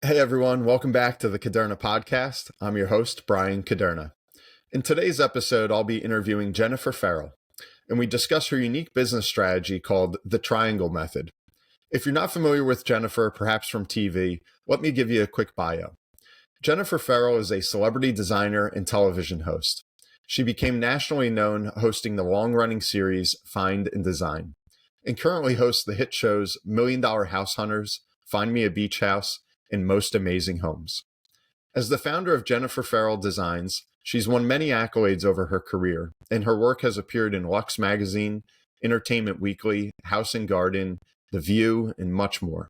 Hey everyone, welcome back to the Caderna podcast. I'm your host, Brian Caderna. In today's episode, I'll be interviewing Jennifer Farrell, and we discuss her unique business strategy called the Triangle Method. If you're not familiar with Jennifer, perhaps from TV, let me give you a quick bio. Jennifer Farrell is a celebrity designer and television host. She became nationally known hosting the long-running series Find and Design, and currently hosts the hit shows Million Dollar House Hunters, Find Me a Beach House, and Most Amazing Homes. As the founder of Jennifer Farrell Designs, she's won many accolades over her career, and her work has appeared in Luxe Magazine, Entertainment Weekly, House and Garden, The View, and much more.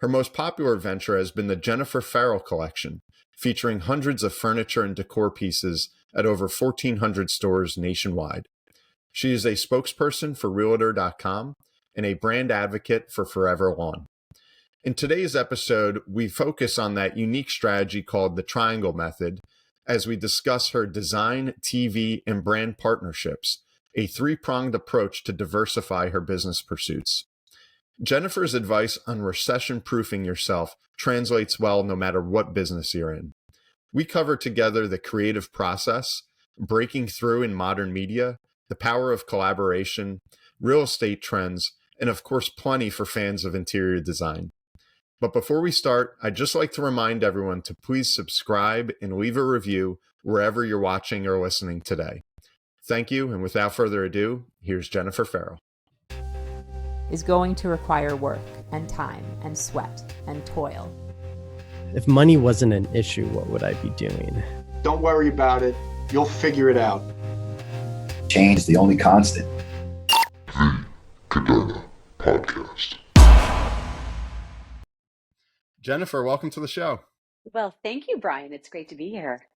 Her most popular venture has been the Jennifer Farrell Collection, featuring hundreds of furniture and decor pieces at over 1,400 stores nationwide. She is a spokesperson for Realtor.com and a brand advocate for ForeverLawn. In today's episode, we focus on that unique strategy called the Triangle Method as we discuss her design, TV, and brand partnerships, a three-pronged approach to diversify her business pursuits. Jennifer's advice on recession-proofing yourself translates well no matter what business you're in. We cover together the creative process, breaking through in modern media, the power of collaboration, real estate trends, and of course, plenty for fans of interior design. But before we start, I'd just like to remind everyone to please subscribe and leave a review wherever you're watching or listening today. Thank you, and without further ado, here's Jennifer Farrell. Is going to require work and time and sweat and toil. If money wasn't an issue, what would I be doing? Don't worry about it. You'll figure it out. Change is the only constant. The Caderna Podcast. Jennifer, welcome to the show. Well, thank you, Brian. It's great to be here.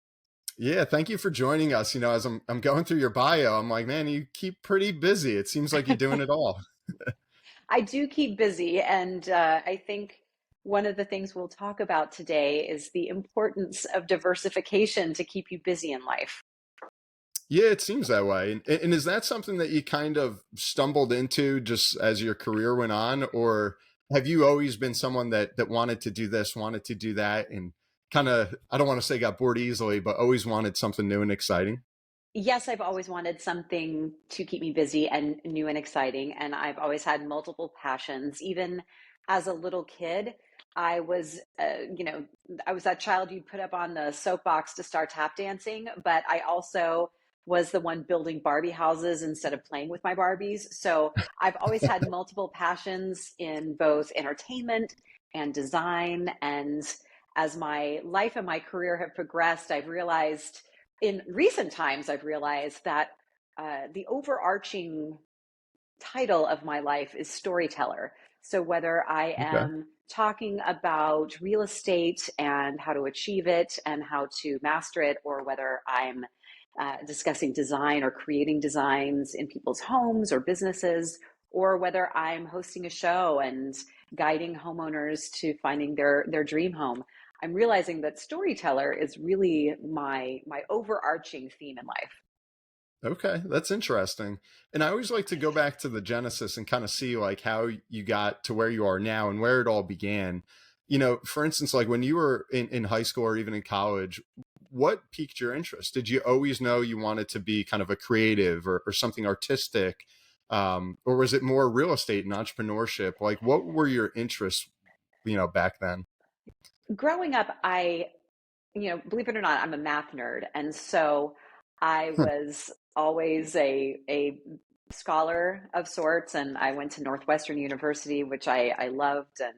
Yeah, thank you for joining us. You know, as I'm going through your bio, I'm like, man, you keep pretty busy. It seems like you're doing it all. I do keep busy, and I think one of the things we'll talk about today is the importance of diversification to keep you busy in life. Yeah, it seems that way. And is that something that you kind of stumbled into just as your career went on, or have you always been someone that wanted to do this, wanted to do that, and kind of, I don't want to say got bored easily, but always wanted something new and exciting? Yes, I've always wanted something to keep me busy and new and exciting, and I've always had multiple passions. Even as a little kid, I was, I was that child you'd put up on the soapbox to start tap dancing, but I also was the one building Barbie houses instead of playing with my Barbies. So I've always had multiple passions in both entertainment and design. And as my life and my career have progressed, in recent times, I've realized that the overarching title of my life is storyteller. So whether I am talking about real estate and how to achieve it and how to master it, or whether I'm discussing design or creating designs in people's homes or businesses, or whether I'm hosting a show and guiding homeowners to finding their dream home, I'm realizing that storyteller is really my overarching theme in life. Okay, that's interesting. And I always like to go back to the genesis and kind of see like how you got to where you are now and where it all began. You know, for instance, like when you were in high school or even in college, what piqued your interest? Did you always know you wanted to be kind of a creative or something artistic? Or was it more real estate and entrepreneurship? Like what were your interests, back then? Growing up, believe it or not, I'm a math nerd. And so I was always a scholar of sorts. And I went to Northwestern University, which I loved and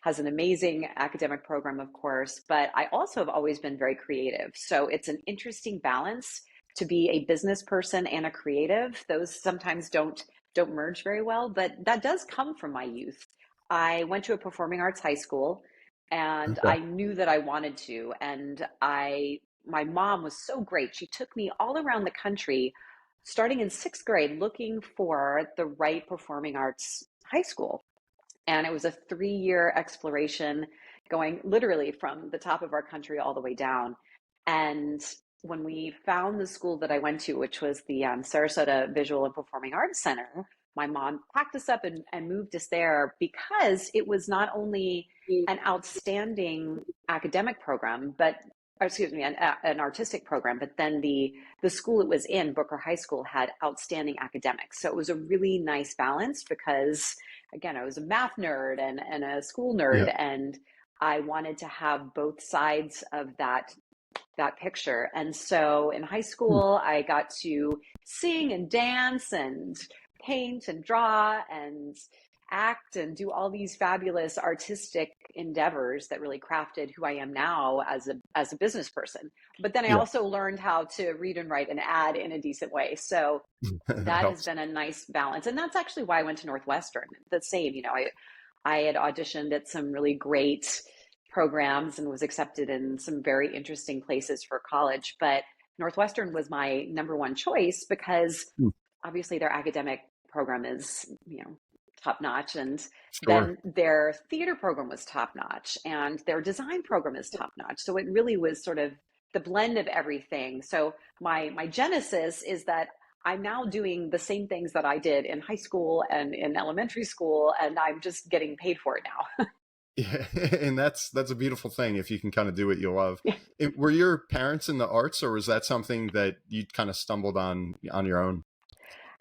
has an amazing academic program, of course. But I also have always been very creative. So it's an interesting balance to be a business person and a creative. Those sometimes don't merge very well, but that does come from my youth. I went to a performing arts high school, and Okay. I knew that I wanted to. And my mom was so great. She took me all around the country, starting in sixth grade, looking for the right performing arts high school. And it was a 3-year exploration going literally from the top of our country all the way down. And when we found the school that I went to, which was the Sarasota Visual and Performing Arts Center, my mom packed us up and moved us there because it was not only an outstanding academic program, but or excuse me, an artistic program, but then the school it was in, Booker High School, had outstanding academics. So it was a really nice balance because, again, I was a math nerd and a school nerd, and I wanted to have both sides of that picture. And so in high school, I got to sing and dance and paint and draw and act and do all these fabulous artistic endeavors that really crafted who I am now as a business person. But then I also learned how to read and write and add in a decent way. So that has been a nice balance. And that's actually why I went to Northwestern. The same, I had auditioned at some really great programs and was accepted in some very interesting places for college. But Northwestern was my number one choice because obviously their academic program is, top notch. And then their theater program was top notch and their design program is top notch. So it really was sort of the blend of everything. So my genesis is that I'm now doing the same things that I did in high school and in elementary school, and I'm just getting paid for it now. Yeah, and that's a beautiful thing if you can kind of do what you love. Were your parents in the arts, or was that something that you kind of stumbled on your own?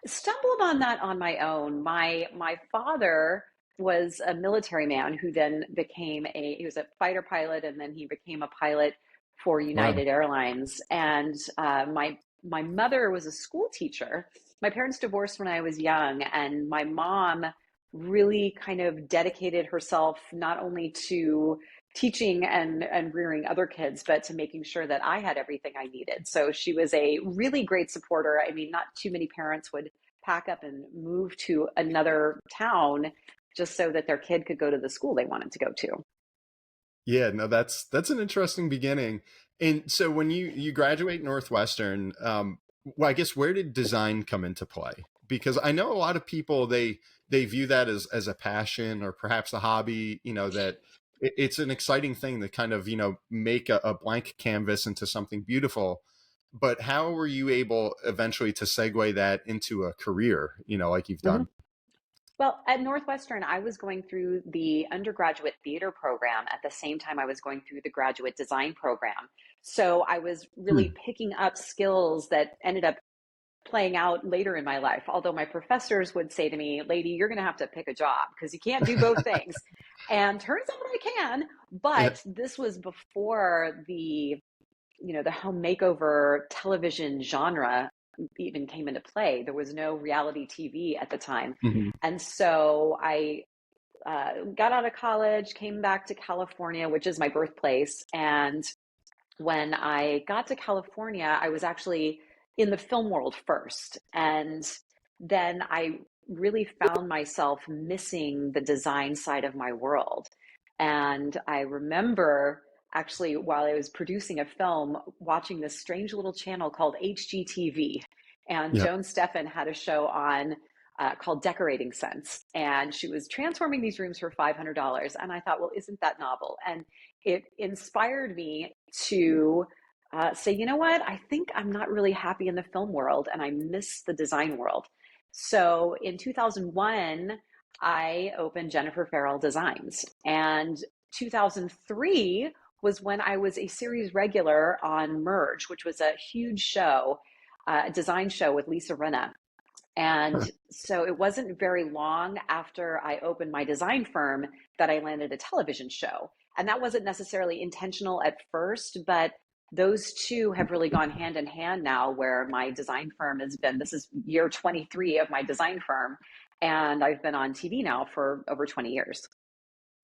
Stumbled on that on my own. My father was a military man who then he was a fighter pilot, and then he became a pilot for United Airlines. And my mother was a school teacher. My parents divorced when I was young, and my mom really kind of dedicated herself not only to teaching and rearing other kids, but to making sure that I had everything I needed. So she was a really great supporter. I mean, not too many parents would pack up and move to another town just so that their kid could go to the school they wanted to go to. Yeah, no, that's an interesting beginning. And so when you graduate Northwestern, well, I guess where did design come into play? Because I know a lot of people, they view that as a passion or perhaps a hobby, that it's an exciting thing to kind of, make a blank canvas into something beautiful. But how were you able eventually to segue that into a career, like you've done? Well, at Northwestern, I was going through the undergraduate theater program at the same time I was going through the graduate design program. So I was really picking up skills that ended up playing out later in my life. Although my professors would say to me, "Lady, you're going to have to pick a job because you can't do both things." And turns out I can. But this was before the home makeover television genre even came into play. There was no reality TV at the time. And so I got out of college, came back to California, which is my birthplace. And when I got to California, I was actually in the film world first. And then I really found myself missing the design side of my world. And I remember actually, while I was producing a film, watching this strange little channel called HGTV. And Joan Steffen had a show on called Decorating Sense. And she was transforming these rooms for $500. And I thought, well, isn't that novel? And it inspired me to say, you know what? I think I'm not really happy in the film world and I miss the design world. So in 2001, I opened Jennifer Farrell Designs. And 2003 was when I was a series regular on Merge, which was a huge show, a design show with Lisa Rinna. And so it wasn't very long after I opened my design firm that I landed a television show. And that wasn't necessarily intentional at first, but those two have really gone hand in hand now, where my design firm this is year 23 of my design firm. And I've been on TV now for over 20 years.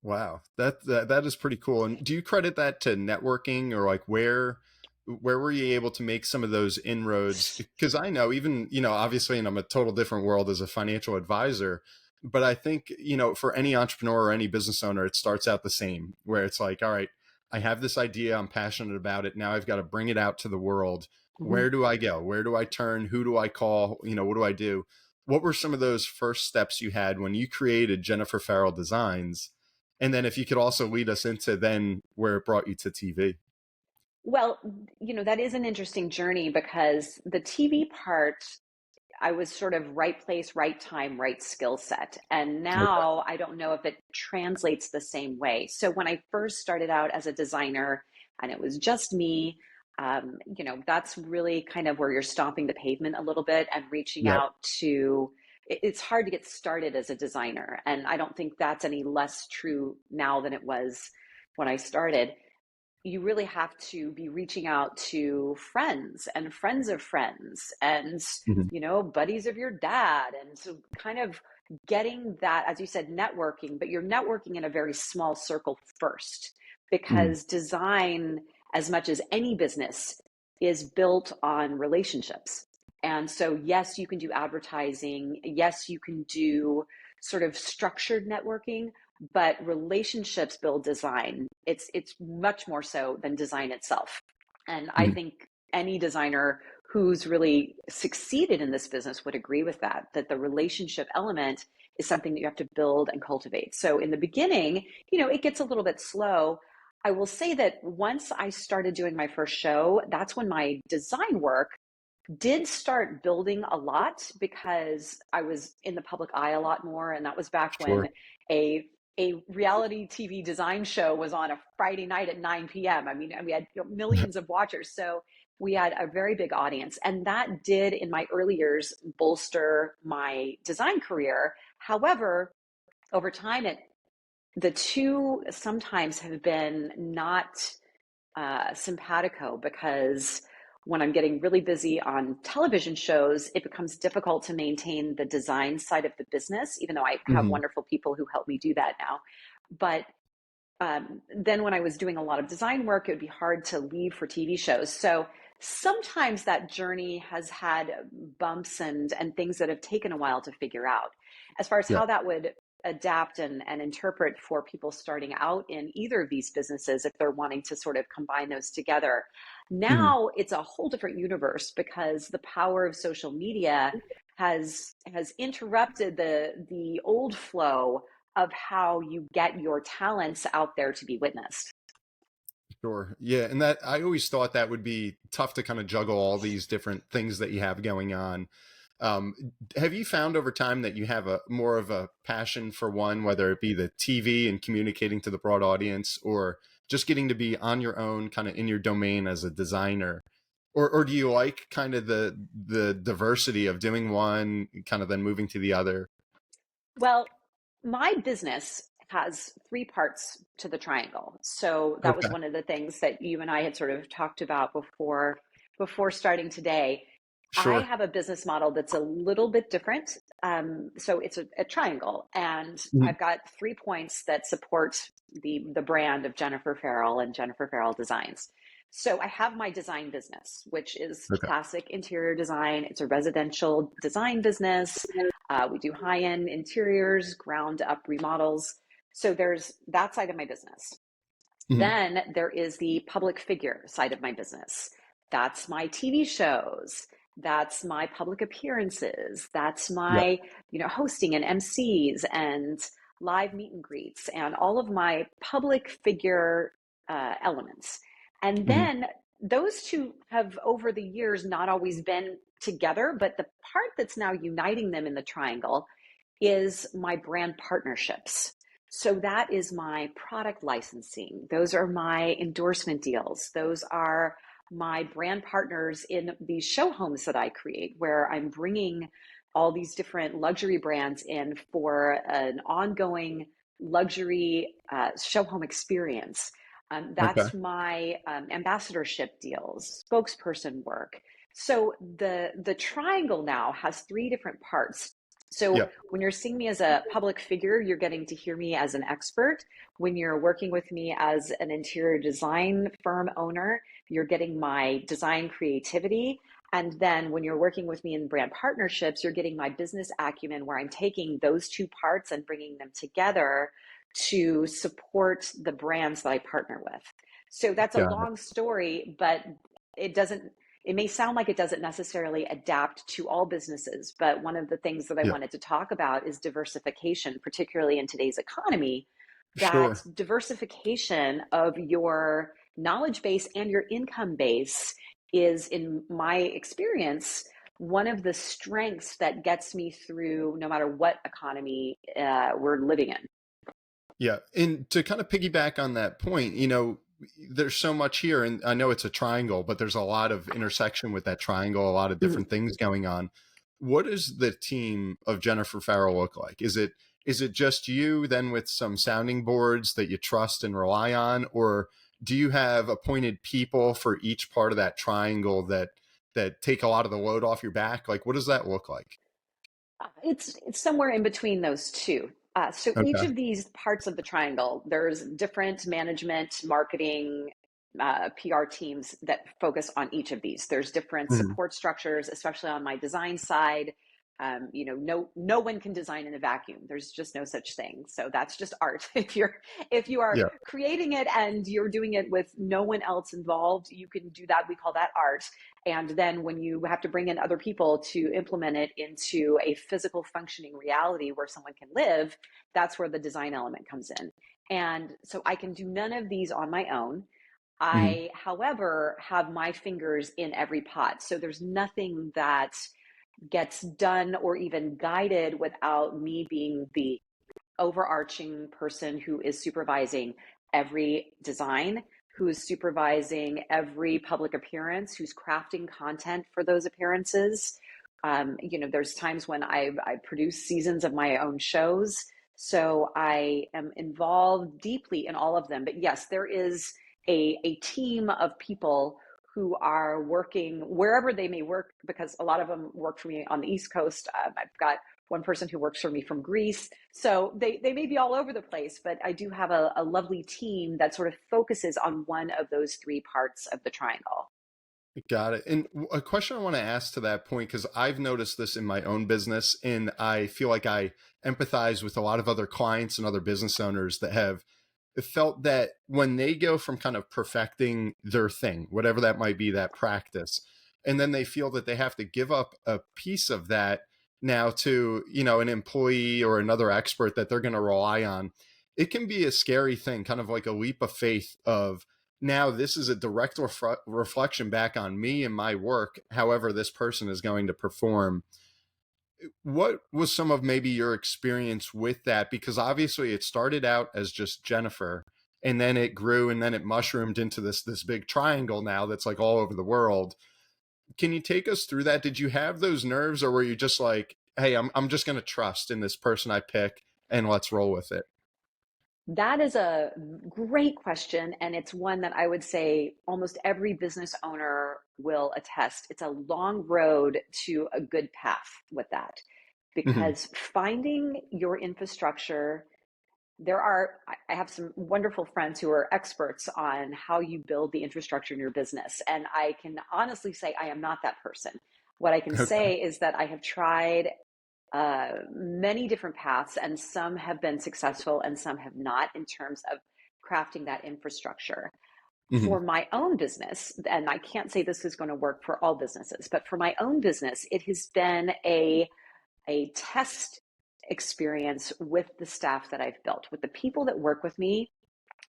Wow, that is pretty cool. And do you credit that to networking, or like where were you able to make some of those inroads? Because I know even, obviously, and I'm a total different world as a financial advisor, but I think, for any entrepreneur or any business owner, it starts out the same, where it's like, all right, I have this idea, I'm passionate about it. Now I've got to bring it out to the world. Where do I go? Where do I turn? Who do I call? What do I do? What were some of those first steps you had when you created Jennifer Farrell Designs? And then if you could also lead us into then where it brought you to TV. Well, that is an interesting journey because the TV part, I was sort of right place, right time, right skill set. And Okay. now I don't know if it translates the same way. So when I first started out as a designer and it was just me, that's really kind of where you're stomping the pavement a little bit and reaching Yep. out to, it's hard to get started as a designer. And I don't think that's any less true now than it was when I started. You really have to be reaching out to friends and friends of friends and Mhm. buddies of your dad, and so kind of getting that, as you said, networking, but you're networking in a very small circle first, Mhm. because design, as much as any business, is built on relationships. And so yes, you can do advertising, yes, you can do sort of structured networking, but relationships build design. It's much more so than design itself. And I Mhm. think any designer who's really succeeded in this business would agree with that the relationship element is something that you have to build and cultivate. So in the beginning, it gets a little bit slow. I will say that once I started doing my first show, that's when my design work did start building a lot, because I was in the public eye a lot more. And that was back when Sure. a reality TV design show was on a Friday night at 9 p.m. I mean, we had millions of watchers. So we had a very big audience. And that did, in my early years, bolster my design career. However, over time, the two sometimes have been not simpatico, because when I'm getting really busy on television shows, it becomes difficult to maintain the design side of the business, even though I have Mhm. wonderful people who help me do that now. But then when I was doing a lot of design work, it would be hard to leave for TV shows. So sometimes that journey has had bumps and things that have taken a while to figure out. As far as Yeah. how that would adapt and interpret for people starting out in either of these businesses, if they're wanting to sort of combine those together, Mhm. now it's a whole different universe, because the power of social media has interrupted the old flow of how you get your talents out there to be witnessed. Sure. Yeah. And that I always thought that would be tough to kind of juggle all these different things that you have going on. Um, have you found over time that you have a more of a passion for one, whether it be the TV and communicating to the broad audience, or just getting to be on your own, kind of in your domain as a designer? Or do you like kind of the diversity of doing one, kind of then moving to the other? Well, my business has three parts to the triangle. So that was Okay. one of the things that you and I had sort of talked about before starting today. I Sure. have a business model that's a little bit different. So it's a triangle, and Mhm. I've got 3 points that support the brand of Jennifer Farrell and Jennifer Farrell Designs. So I have my design business, which is Okay. classic interior design. It's a residential design business. We do high-end interiors, ground up remodels. So there's that side of my business. Mhm. Then there is the public figure side of my business. That's my TV shows. That's my public appearances. That's Yep. my, hosting and MCs and live meet and greets and all of my public figure elements. And Mhm. then those two have over the years not always been together, but the part that's now uniting them in the triangle is my brand partnerships. So that is my product licensing. Those are my endorsement deals. Those are my brand partners in these show homes that I create, where I'm bringing all these different luxury brands in for an ongoing luxury show home experience. Okay. That's my ambassadorship deals, spokesperson work. So the triangle now has three different parts. So Yep. when you're seeing me as a public figure, you're getting to hear me as an expert. When you're working with me as an interior design firm owner, you're getting my design creativity. And then when you're working with me in brand partnerships, you're getting my business acumen, where I'm taking those two parts and bringing them together to support the brands that I partner with. So that's a Got it. long story, but it doesn't it may sound like it doesn't necessarily adapt to all businesses, but one of the things that I Yeah. wanted to talk about is diversification, particularly in today's economy. That Sure. diversification of your knowledge base and your income base is, in my experience, one of the strengths that gets me through no matter what economy we're living in. Yeah. And to kind of piggyback on that point, there's so much here, and I know it's a triangle, but there's a lot of intersection with that triangle, a lot of different things going on. What does the team of Jennifer Farrell look like? Is it just you then with some sounding boards that you trust and rely on, or do you have appointed people for each part of that triangle that take a lot of the load off your back? Like, what does that look like? It's somewhere in between those two. So each Okay. of these parts of the triangle, there's different management, marketing, PR teams that focus on each of these. There's different Mhm. support structures, especially on my design side. No one can design in a vacuum. There's just no such thing. So that's just art. If you are Yeah. creating it and you're doing it with no one else involved, you can do that. We call that art. And then when you have to bring in other people to implement it into a physical functioning reality where someone can live, that's where the design element comes in. And so I can do none of these on my own. Mhm. I, however, have my fingers in every pot. So there's nothing that gets done or even guided without me being the overarching person who is supervising every design, who is supervising every public appearance, who's crafting content for those appearances. There's times when I produce seasons of my own shows. So I am involved deeply in all of them. But yes, there is a team of people who are working wherever they may work, because a lot of them work for me on the East Coast. I've got one person who works for me from Greece. So they may be all over the place, but I do have a lovely team that sort of focuses on one of those three parts of the triangle. Got it. And a question I want to ask to that point, because I've noticed this in my own business, and I feel like I empathize with a lot of other clients and other business owners that have felt that when they go from kind of perfecting their thing, whatever that might be, that practice, and then they feel that they have to give up a piece of that now to, an employee or another expert that they're going to rely on, it can be a scary thing, kind of like a leap of faith of, now this is a direct reflection back on me and my work, however this person is going to perform. What was some of maybe your experience with that? Because obviously it started out as just Jennifer, and then it grew, and then it mushroomed into this big triangle now that's like all over the world. Can you take us through that? Did you have those nerves, or were you just like, hey, I'm just going to trust in this person I pick and let's roll with it? That is a great question. And it's one that I would say almost every business owner will attest. It's a long road to a good path with that, Hmm. because finding your infrastructure, I have some wonderful friends who are experts on how you build the infrastructure in your business. And I can honestly say I am not that person. What I can Okay. say is that I have tried many different paths, and some have been successful and some have not in terms of crafting that infrastructure. For Hmm. my own business, and I can't say this is going to work for all businesses, but for my own business, it has been a test experience with the staff that I've built, with the people that work with me.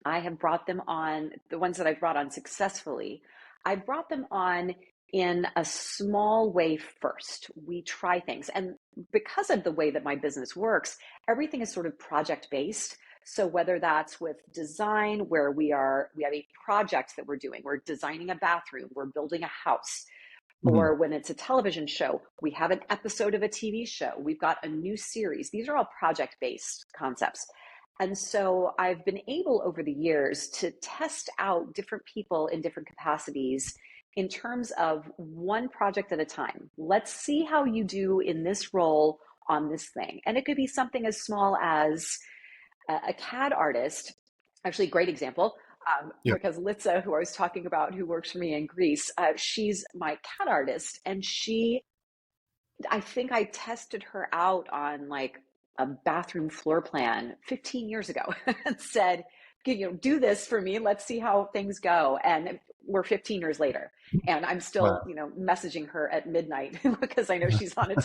I have brought them on, the ones that I've brought on successfully, I brought them on in a small way first. We try things. And because of the way that my business works, everything is sort of project based. So whether that's with design, where we have a project that we're doing, we're designing a bathroom, we're building a house, Hmm. or when it's a television show, we have an episode of a TV show, we've got a new series. These are all project based concepts. And so I've been able over the years to test out different people in different capacities in terms of one project at a time. Let's see how you do in this role on this thing. And it could be something as small as a CAD artist. Actually, great example, Yep. because Litza, who I was talking about, who works for me in Greece, she's my CAD artist. And I think I tested her out on like a bathroom floor plan 15 years ago and said, do this for me. Let's see how things go. And we're 15 years later, and I'm still, Wow. messaging her at midnight because I know she's on a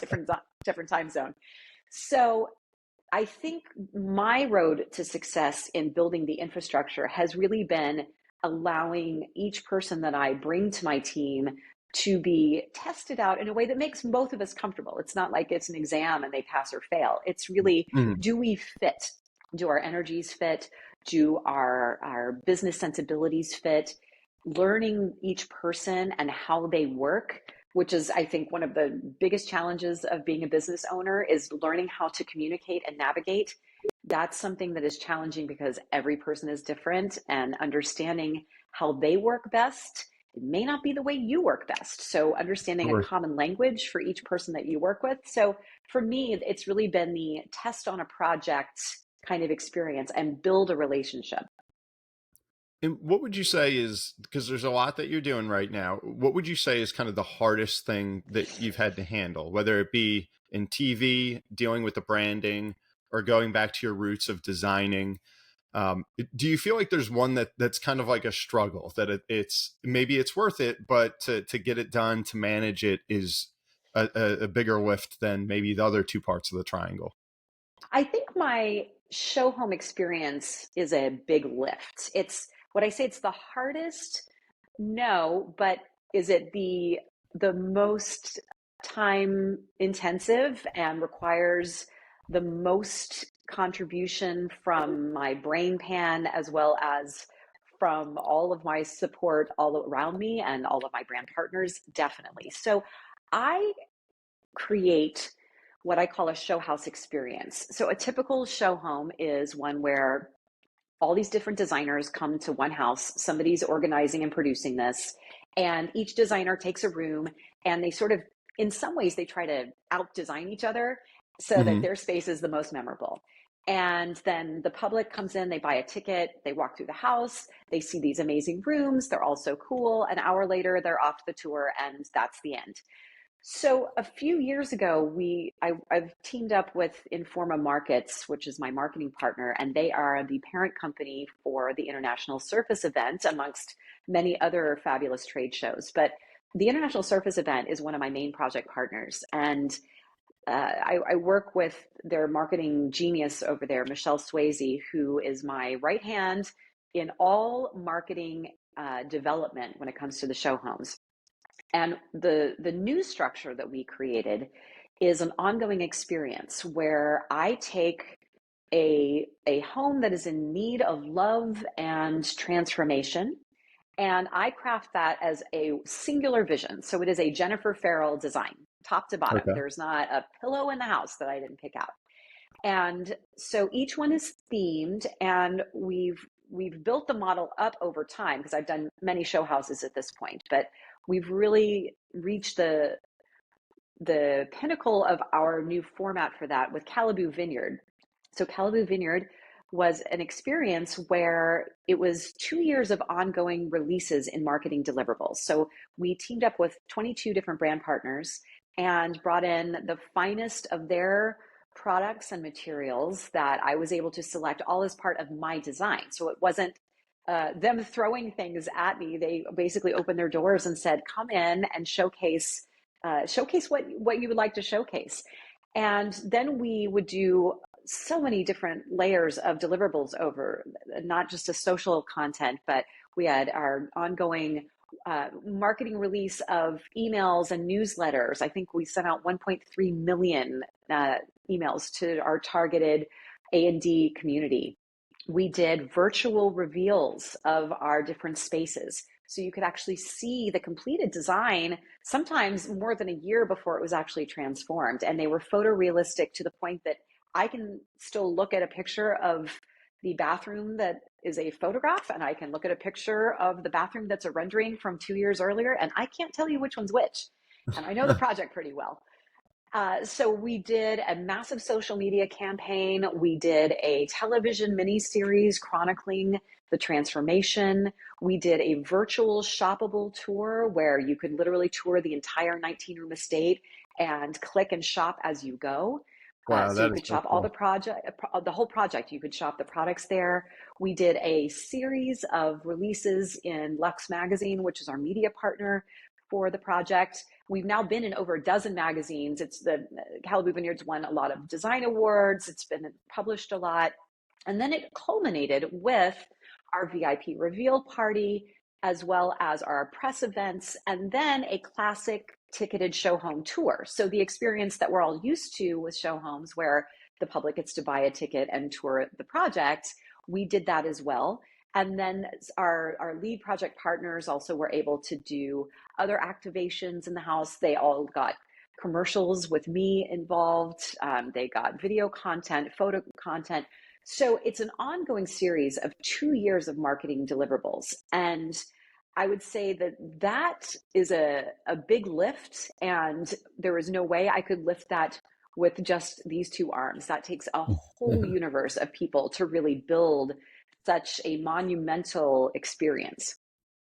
different time zone. So I think my road to success in building the infrastructure has really been allowing each person that I bring to my team to be tested out in a way that makes both of us comfortable. It's not like it's an exam and they pass or fail. It's really, do we fit? Do our energies fit? Do our business sensibilities fit? Learning each person and how they work, which is, I think, one of the biggest challenges of being a business owner, is learning how to communicate and navigate. That's something that is challenging because every person is different, and understanding how they work best, it may not be the way you work best. So understanding a common language for each person that you work with. So for me, it's really been the test on a project kind of experience and build a relationship. And what would you say is, because there's a lot that you're doing right now, what would you say is kind of the hardest thing that you've had to handle, whether it be in TV, dealing with the branding, or going back to your roots of designing? Do you feel like there's one that's kind of like a struggle, that it's maybe it's worth it, but to get it done, to manage it is a bigger lift than maybe the other two parts of the triangle? I think my show home experience is a big lift. Would I say it's the hardest? No, but is it the most time intensive and requires the most contribution from my brain pan, as well as from all of my support all around me and all of my brand partners? Definitely. So I create what I call a show house experience. So a typical show home is one where all these different designers come to one house. Somebody's organizing and producing this, and each designer takes a room, and they sort of, in some ways, they try to out design each other so that their space is the most memorable. And then the public comes in, they buy a ticket, they walk through the house, they see these amazing rooms, they're all so cool. An hour later, they're off the tour, and that's the end. So a few years ago, I've teamed up with Informa Markets, which is my marketing partner, and they are the parent company for the International Surface event, amongst many other fabulous trade shows. But the International Surface event is one of my main project partners, and I work with their marketing genius over there, Michelle Swayze, who is my right hand in all marketing development when it comes to the show homes. And the new structure that we created is an ongoing experience where I take a home that is in need of love and transformation, and I craft that as a singular vision. So it is a Jennifer Farrell design, top to bottom. Okay. There's not a pillow in the house that I didn't pick out. And so each one is themed, and we've built the model up over time, because I've done many show houses at this point, but we've really reached the pinnacle of our new format for that with Celeb Vineyard. So Celeb Vineyard was an experience where it was 2 years of ongoing releases in marketing deliverables. So we teamed up with 22 different brand partners and brought in the finest of their products and materials that I was able to select, all as part of my design. So it wasn't them throwing things at me. They basically opened their doors and said, come in and showcase what you would like to showcase. And then we would do so many different layers of deliverables over, not just a social content, but we had our ongoing marketing release of emails and newsletters. I think we sent out 1.3 million emails to our targeted A&D community. We did virtual reveals of our different spaces, so you could actually see the completed design, sometimes more than a year before it was actually transformed. And they were photorealistic to the point that I can still look at a picture of the bathroom that is a photograph, and I can look at a picture of the bathroom that's a rendering from 2 years earlier, and I can't tell you which one's which. And I know the project pretty well. So we did a massive social media campaign. We did a television miniseries chronicling the transformation. We did a virtual shoppable tour where you could literally tour the entire 19-room estate and click and shop as you go. Wow, So you could shop all the whole project. You could shop the products there. We did a series of releases in Luxe Magazine, which is our media partner for the project. We've now been in over a dozen magazines. It's the Celeb Vineyard's won a lot of design awards. It's been published a lot. And then it culminated with our VIP reveal party as well as our press events, and then a classic ticketed show home tour. So the experience that we're all used to with show homes, where the public gets to buy a ticket and tour the project, we did that as well. And then our lead project partners also were able to do other activations in the house. They all got commercials with me involved. They got video content, photo content. So it's an ongoing series of 2 years of marketing deliverables. And I would say that that is a big lift, and there is no way I could lift that with just these two arms. That takes a whole universe of people to really build such a monumental experience.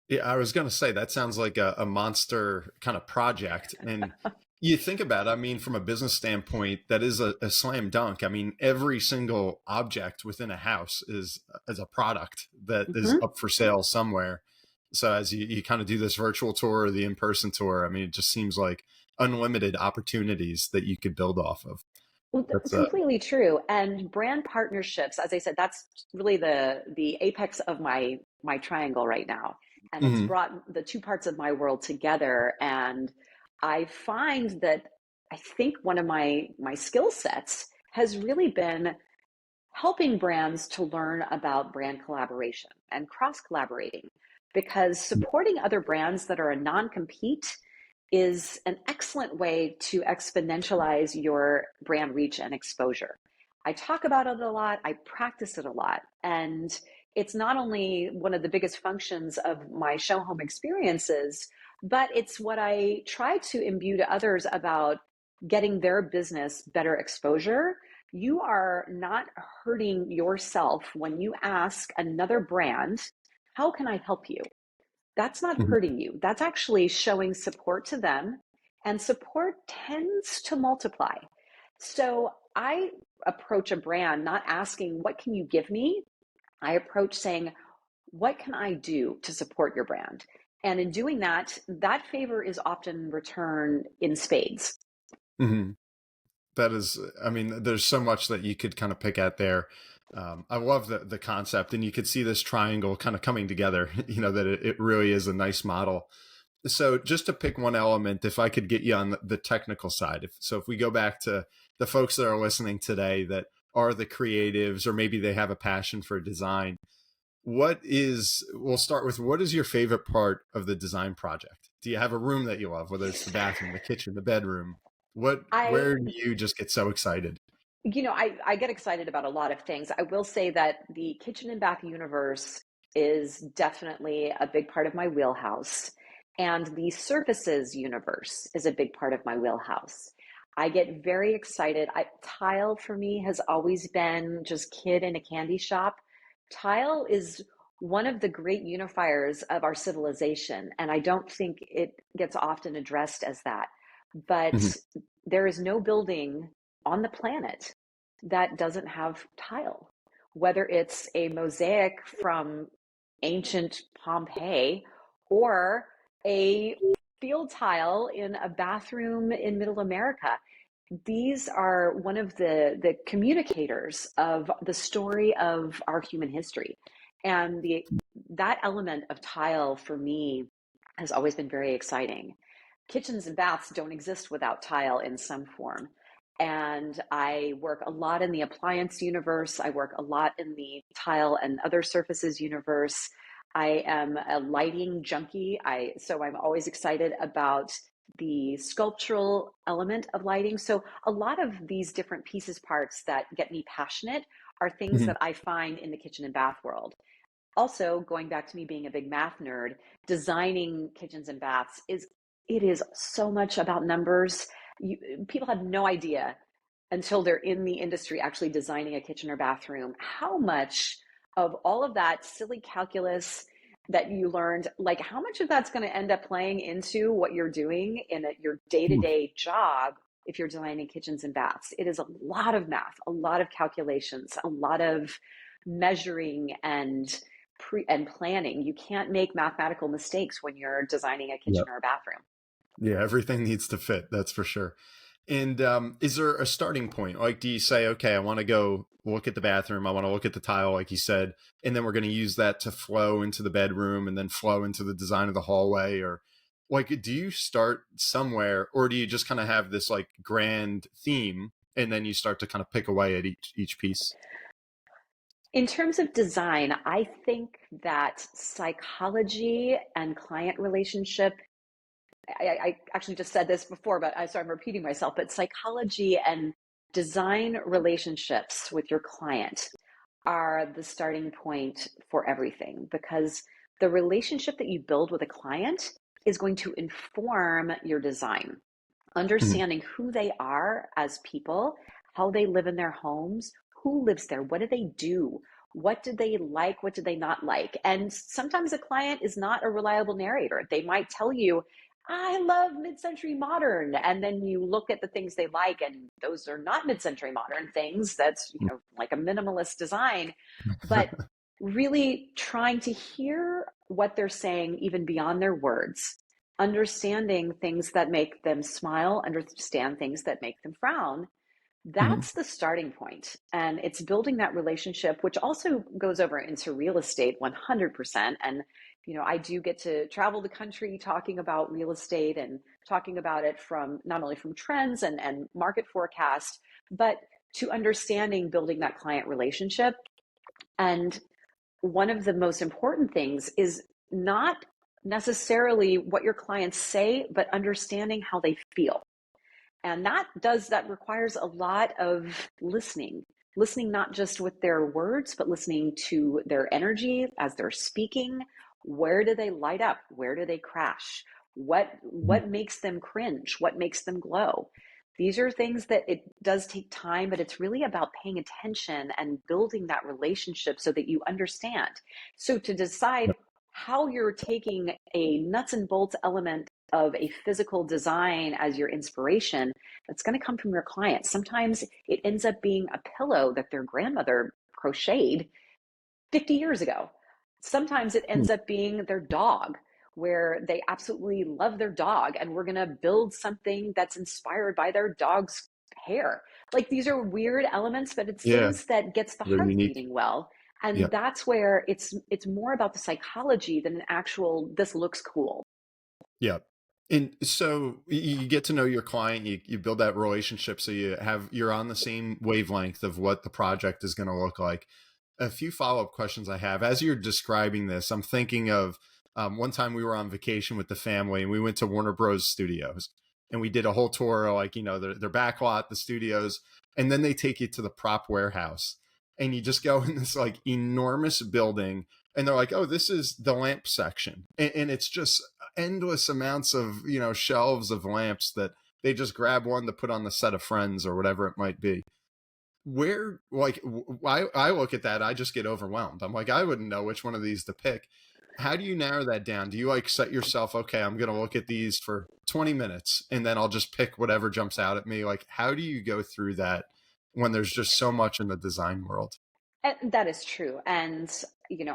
Yeah, I was going to say that sounds like a monster kind of project. And you think about it, I mean, from a business standpoint, that is a slam dunk. I mean, every single object within a house is a product that is up for sale somewhere. So as you kind of do this virtual tour or the in-person tour, I mean, it just seems like unlimited opportunities that you could build off of. Well, that's completely true. And brand partnerships, as I said, that's really the apex of my triangle right now. And it's brought the two parts of my world together. And I find that I think one of my skill sets has really been helping brands to learn about brand collaboration and cross collaborating, because supporting other brands that are a non-compete is an excellent way to exponentialize your brand reach and exposure. I talk about it a lot, I practice it a lot, and it's not only one of the biggest functions of my show home experiences, but it's what I try to imbue to others about getting their business better exposure. You are not hurting yourself when you ask another brand, how can I help you? That's not hurting you. That's actually showing support to them, and support tends to multiply. So I approach a brand not asking, what can you give me? I approach saying, what can I do to support your brand? And in doing that, that favor is often returned in spades. That is, I mean, there's so much that you could kind of pick at there. I love the concept, and you could see this triangle kind of coming together, you know, that it really is a nice model. So just to pick one element, if I could get you on the technical side, if we go back to the folks that are listening today that are the creatives, or maybe they have a passion for design, we'll start with, what is your favorite part of the design project? Do you have a room that you love, whether it's the bathroom, the kitchen, the bedroom? Where do you just get so excited? You know, I get excited about a lot of things. I will say that the kitchen and bath universe is definitely a big part of my wheelhouse. And the surfaces universe is a big part of my wheelhouse. I get very excited. Tile for me has always been just kid in a candy shop. Tile is one of the great unifiers of our civilization, and I don't think it gets often addressed as that. But there is no building on the planet that doesn't have tile, whether it's a mosaic from ancient Pompeii or a field tile in a bathroom in Middle America. These are one of the communicators of the story of our human history. And that element of tile for me has always been very exciting. Kitchens and baths don't exist without tile in some form. And I work a lot in the appliance universe. I work a lot in the tile and other surfaces universe. I am a lighting junkie. So I'm always excited about the sculptural element of lighting. So a lot of these different pieces, parts that get me passionate are things that I find in the kitchen and bath world. Also, going back to me being a big math nerd, designing kitchens and baths is so much about numbers. People have no idea until they're in the industry actually designing a kitchen or bathroom how much of all of that silly calculus that you learned, like how much of that's going to end up playing into what you're doing in your day-to-day job if you're designing kitchens and baths. It is a lot of math, a lot of calculations, a lot of measuring and planning. You can't make mathematical mistakes when you're designing a kitchen or a bathroom. Yeah, everything needs to fit, that's for sure. And is there a starting point? Like, do you say, okay, I want to go look at the bathroom, I want to look at the tile, like you said, and then we're going to use that to flow into the bedroom and then flow into the design of the hallway? Or like, do you start somewhere, or do you just kind of have this like grand theme and then you start to kind of pick away at each piece? In terms of design, I think that psychology and client relationship, I actually just said this before, but I'm repeating myself, but psychology and design relationships with your client are the starting point for everything, because the relationship that you build with a client is going to inform your design. Understanding who they are as people, how they live in their homes, who lives there, what do they do, what do they like, what do they not like. And sometimes a client is not a reliable narrator. They might tell you, I love mid-century modern, and then you look at the things they like and those are not mid-century modern things. That's, like a minimalist design. But really trying to hear what they're saying even beyond their words, understanding things that make them smile, understand things that make them frown. That's the starting point. And it's building that relationship, which also goes over into real estate 100%. And, I do get to travel the country talking about real estate and talking about it from not only from trends and market forecast, but to understanding building that client relationship. And one of the most important things is not necessarily what your clients say, but understanding how they feel. And that requires a lot of listening not just with their words, but listening to their energy as they're speaking. Where do they light up? Where do they crash? What makes them cringe? What makes them glow? These are things that it does take time, but it's really about paying attention and building that relationship so that you understand. So to decide how you're taking a nuts and bolts element of a physical design as your inspiration, that's going to come from your client. Sometimes it ends up being a pillow that their grandmother crocheted 50 years ago. Sometimes it ends up being their dog, where they absolutely love their dog, and we're going to build something that's inspired by their dog's hair. Like, these are weird elements, but it's things that gets the They're heart unique. beating well. And that's where it's more about the psychology than an actual, this looks cool. Yeah. And so you get to know your client, you build that relationship, so you're on the same wavelength of what the project is going to look like. A few follow-up questions I have as you're describing this. I'm thinking of one time we were on vacation with the family and we went to Warner Bros. Studios and we did a whole tour of, like, their back lot, the studios, and then they take you to the prop warehouse and you just go in this like enormous building and they're like, oh, this is the lamp section. And it's just endless amounts of, shelves of lamps that they just grab one to put on the set of Friends or whatever it might be. Where, like, I look at that, I just get overwhelmed. I'm like, I wouldn't know which one of these to pick. How do you narrow that down? Do you like set yourself, okay, I'm going to look at these for 20 minutes and then I'll just pick whatever jumps out at me? Like, how do you go through that when there's just so much in the design world? And that is true. And,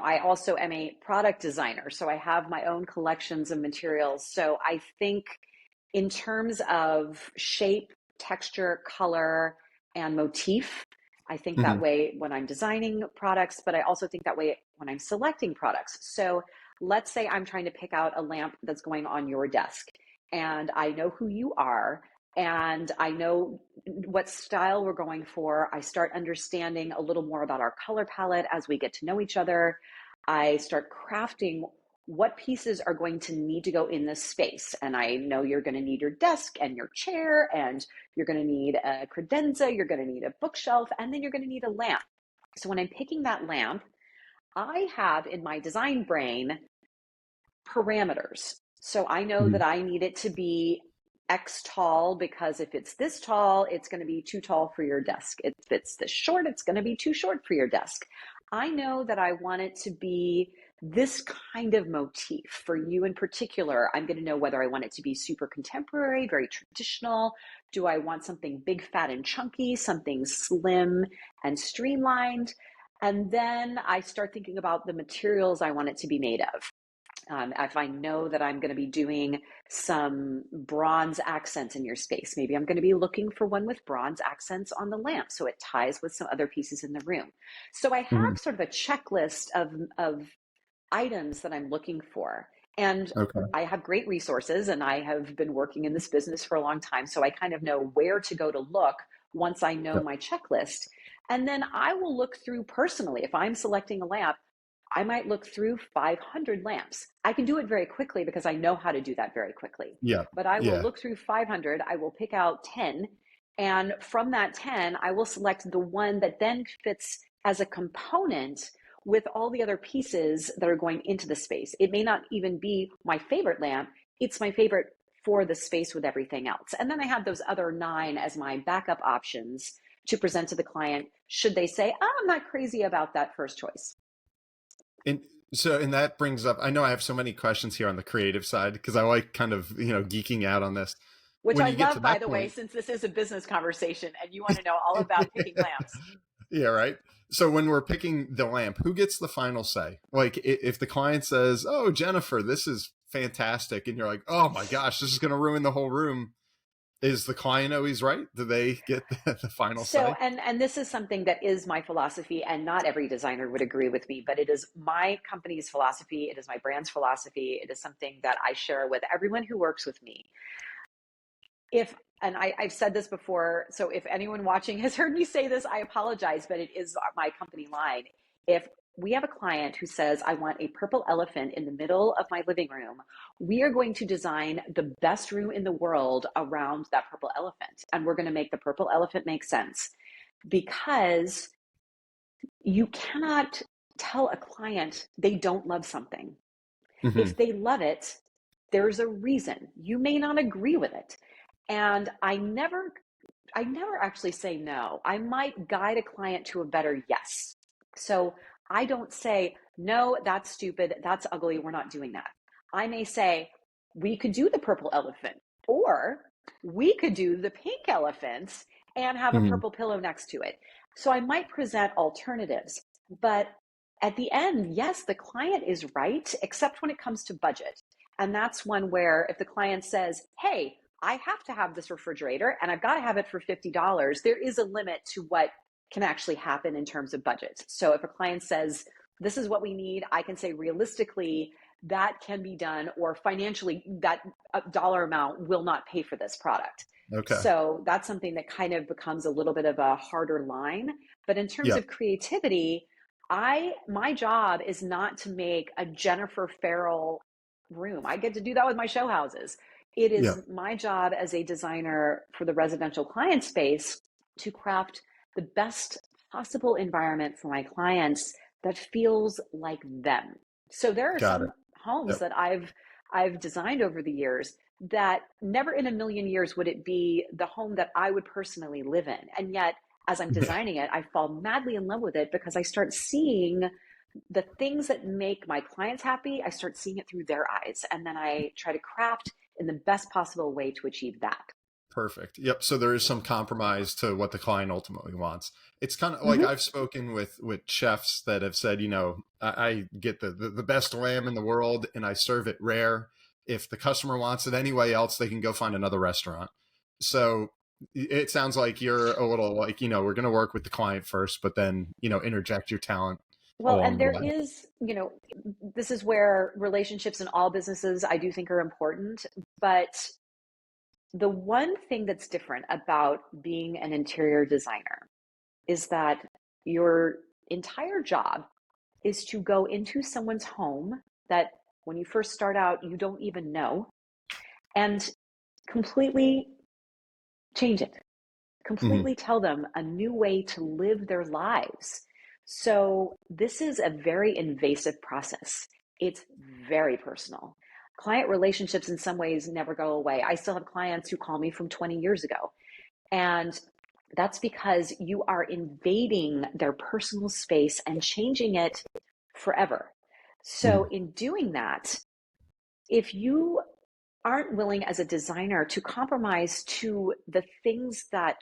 I also am a product designer, so I have my own collections of materials. So I think in terms of shape, texture, color, and motif, I think that way when I'm designing products, but I also think that way when I'm selecting products. So let's say I'm trying to pick out a lamp that's going on your desk, and I know who you are, and I know what style we're going for. I start understanding a little more about our color palette as we get to know each other. I start crafting what pieces are going to need to go in this space. And I know you're going to need your desk and your chair, and you're going to need a credenza, you're going to need a bookshelf, and then you're going to need a lamp. So when I'm picking that lamp, I have in my design brain parameters. So I know that I need it to be X tall, because if it's this tall, it's going to be too tall for your desk. If it's this short, it's going to be too short for your desk. I know that I want it to be this kind of motif. For you in particular, I'm going to know whether I want it to be super contemporary, very traditional. Do I want something big, fat, and chunky, something slim and streamlined? And then I start thinking about the materials I want it to be made of. If I know that I'm going to be doing some bronze accents in your space, maybe I'm going to be looking for one with bronze accents on the lamp so it ties with some other pieces in the room. So I have sort of a checklist of items that I'm looking for. And Okay. I have great resources and I have been working in this business for a long time. So I kind of know where to go to look once I know my checklist. And then I will look through personally. If I'm selecting a lamp, I might look through 500 lamps. I can do it very quickly because I know how to do that very quickly. Yeah. But I will Yeah. look through 500, I will pick out 10, and from that 10, I will select the one that then fits as a component with all the other pieces that are going into the space. It may not even be my favorite lamp, it's my favorite for the space with everything else. And then I have those other 9 as my backup options to present to the client should they say, oh, I'm not crazy about that first choice. And that brings up, I know I have so many questions here on the creative side because I like kind of, geeking out on this. Which When I you get to love, by that the way, point, since this is a business conversation and you want to know all about picking lamps. yeah, right. So when we're picking the lamp, who gets the final say? Like if the client says, "Oh, Jennifer, this is fantastic," and you're like, "Oh my gosh, this is going to ruin the whole room," is the client always right? Do they get the final So, say? and this is something that is my philosophy, and not every designer would agree with me, but it is my company's philosophy. It is my brand's philosophy. It is something that I share with everyone who works with me. I've said this before, so if anyone watching has heard me say this, I apologize, but it is my company line. If we have a client who says, I want a purple elephant in the middle of my living room, we are going to design the best room in the world around that purple elephant. And we're going to make the purple elephant make sense, because you cannot tell a client they don't love something. Mm-hmm. If they love it, there's a reason. You may not agree with it. And I never actually say no. I might guide a client to a better yes. So I don't say, no, that's stupid, that's ugly, we're not doing that. I may say, we could do the purple elephant, or we could do the pink elephant and have a purple pillow next to it. So I might present alternatives, but at the end, yes, the client is right, except when it comes to budget. And that's one where if the client says, hey, I have to have this refrigerator and I've got to have it for $50, there is a limit to what can actually happen in terms of budget. So if a client says, this is what we need, I can say realistically, that can be done, or financially, that dollar amount will not pay for this product. Okay. So that's something that kind of becomes a little bit of a harder line. But in terms of creativity, my job is not to make a Jennifer Farrell room. I get to do that with my show houses. It is my job as a designer for the residential client space to craft the best possible environment for my clients that feels like them. So there are some homes that I've designed over the years that never in a million years would it be the home that I would personally live in. And yet, as I'm designing it, I fall madly in love with it because I start seeing the things that make my clients happy. I start seeing it through their eyes. And then I try to craft in the best possible way to achieve that. Perfect. Yep. So there is some compromise to what the client ultimately wants. It's kind of like I've spoken with chefs that have said, I get the best lamb in the world and I serve it rare. If the customer wants it anyway else, they can go find another restaurant. So it sounds like you're a little like, we're going to work with the client first, but then, interject your talent. Well, and there is, this is where relationships in all businesses I do think are important, but the one thing that's different about being an interior designer is that your entire job is to go into someone's home that when you first start out, you don't even know, and completely change it, completely tell them a new way to live their lives. So this is a very invasive process. It's very personal. Client relationships in some ways never go away. I still have clients who call me from 20 years ago. And that's because you are invading their personal space and changing it forever. So in doing that, if you aren't willing as a designer to compromise to the things that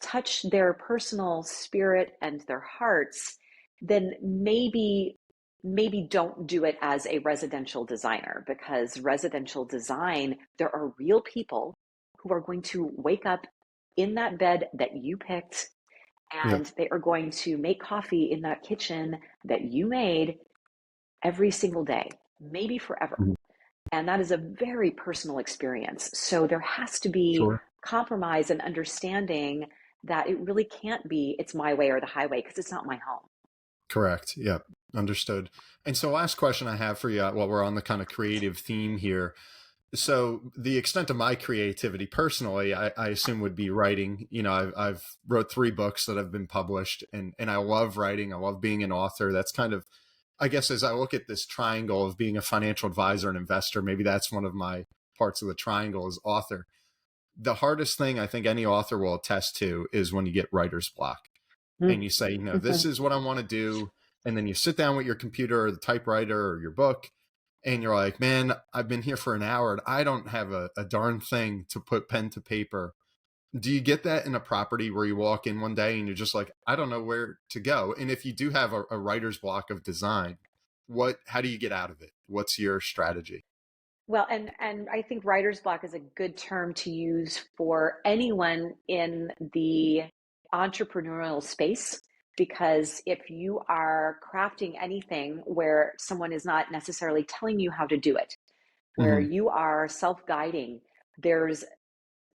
touch their personal spirit and their hearts, then maybe maybe don't do it as a residential designer, because residential design, there are real people who are going to wake up in that bed that you picked, and they are going to make coffee in that kitchen that you made every single day, maybe forever. Mhm. And that is a very personal experience. So there has to be Sure. compromise and understanding that it really can't be it's my way or the highway, because it's not my home. Correct. Yep. Understood. And so last question I have for you, while we're on the kind of creative theme here. So the extent of my creativity personally, I assume would be writing. You know, I've wrote 3 books that have been published, and I love writing. I love being an author. That's kind of, I guess, as I look at this triangle of being a financial advisor and investor, maybe that's one of my parts of the triangle is author. The hardest thing I think any author will attest to is when you get writer's block and you say, this is what I want to do. And then you sit down with your computer or the typewriter or your book, and you're like, man, I've been here for an hour and I don't have a darn thing to put pen to paper. Do you get that in a property where you walk in one day and you're just like, I don't know where to go? And if you do have a writer's block of design, how do you get out of it? What's your strategy? Well, and I think writer's block is a good term to use for anyone in the entrepreneurial space, because if you are crafting anything where someone is not necessarily telling you how to do it, where Mm-hmm. you are self-guiding, there's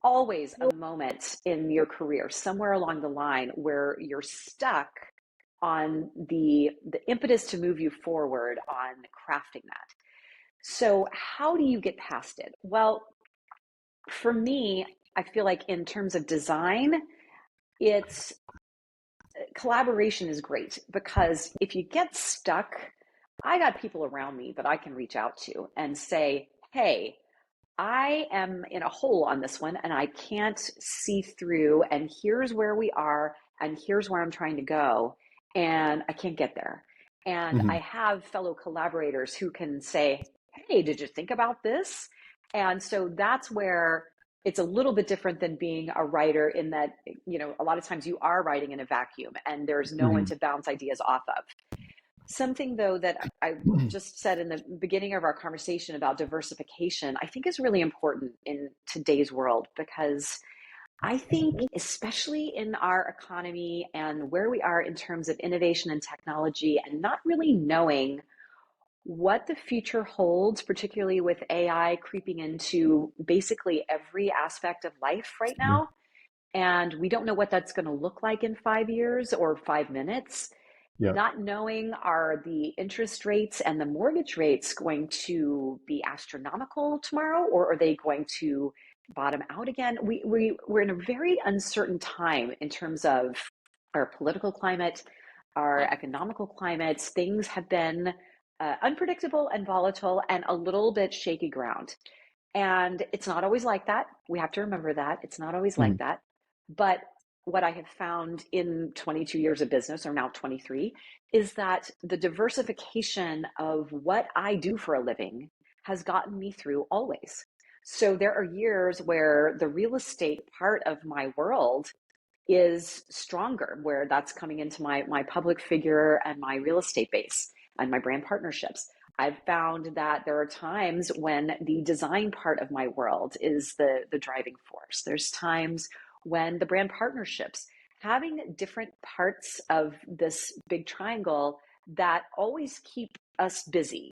always a moment in your career somewhere along the line where you're stuck on the impetus to move you forward on crafting that. So how do you get past it? Well, for me, I feel like in terms of design, it's collaboration is great, because if you get stuck, I got people around me that I can reach out to and say, hey, I am in a hole on this one and I can't see through, and here's where we are, and here's where I'm trying to go, and I can't get there. And Mm-hmm. I have fellow collaborators who can say, hey, did you think about this? And so that's where it's a little bit different than being a writer, in that, a lot of times you are writing in a vacuum and there's no one to bounce ideas off of. Something, though, that I Mm-hmm. just said in the beginning of our conversation about diversification, I think is really important in today's world, because I think, especially in our economy and where we are in terms of innovation and technology, and not really knowing what the future holds, particularly with AI creeping into basically every aspect of life right now, and we don't know what that's going to look like in 5 years or 5 minutes. Yeah. Not knowing, are the interest rates and the mortgage rates going to be astronomical tomorrow, or are they going to bottom out again? We're in a very uncertain time in terms of our political climate, our economical climates. Things have been unpredictable and volatile and a little bit shaky ground. And it's not always like that. We have to remember that. It's not always like that. But what I have found in 22 years of business, or now 23, is that the diversification of what I do for a living has gotten me through always. So there are years where the real estate part of my world is stronger, where that's coming into my public figure and my real estate base and my brand partnerships. I've found that there are times when the design part of my world is the driving force. There's times when the brand partnerships, having different parts of this big triangle that always keep us busy.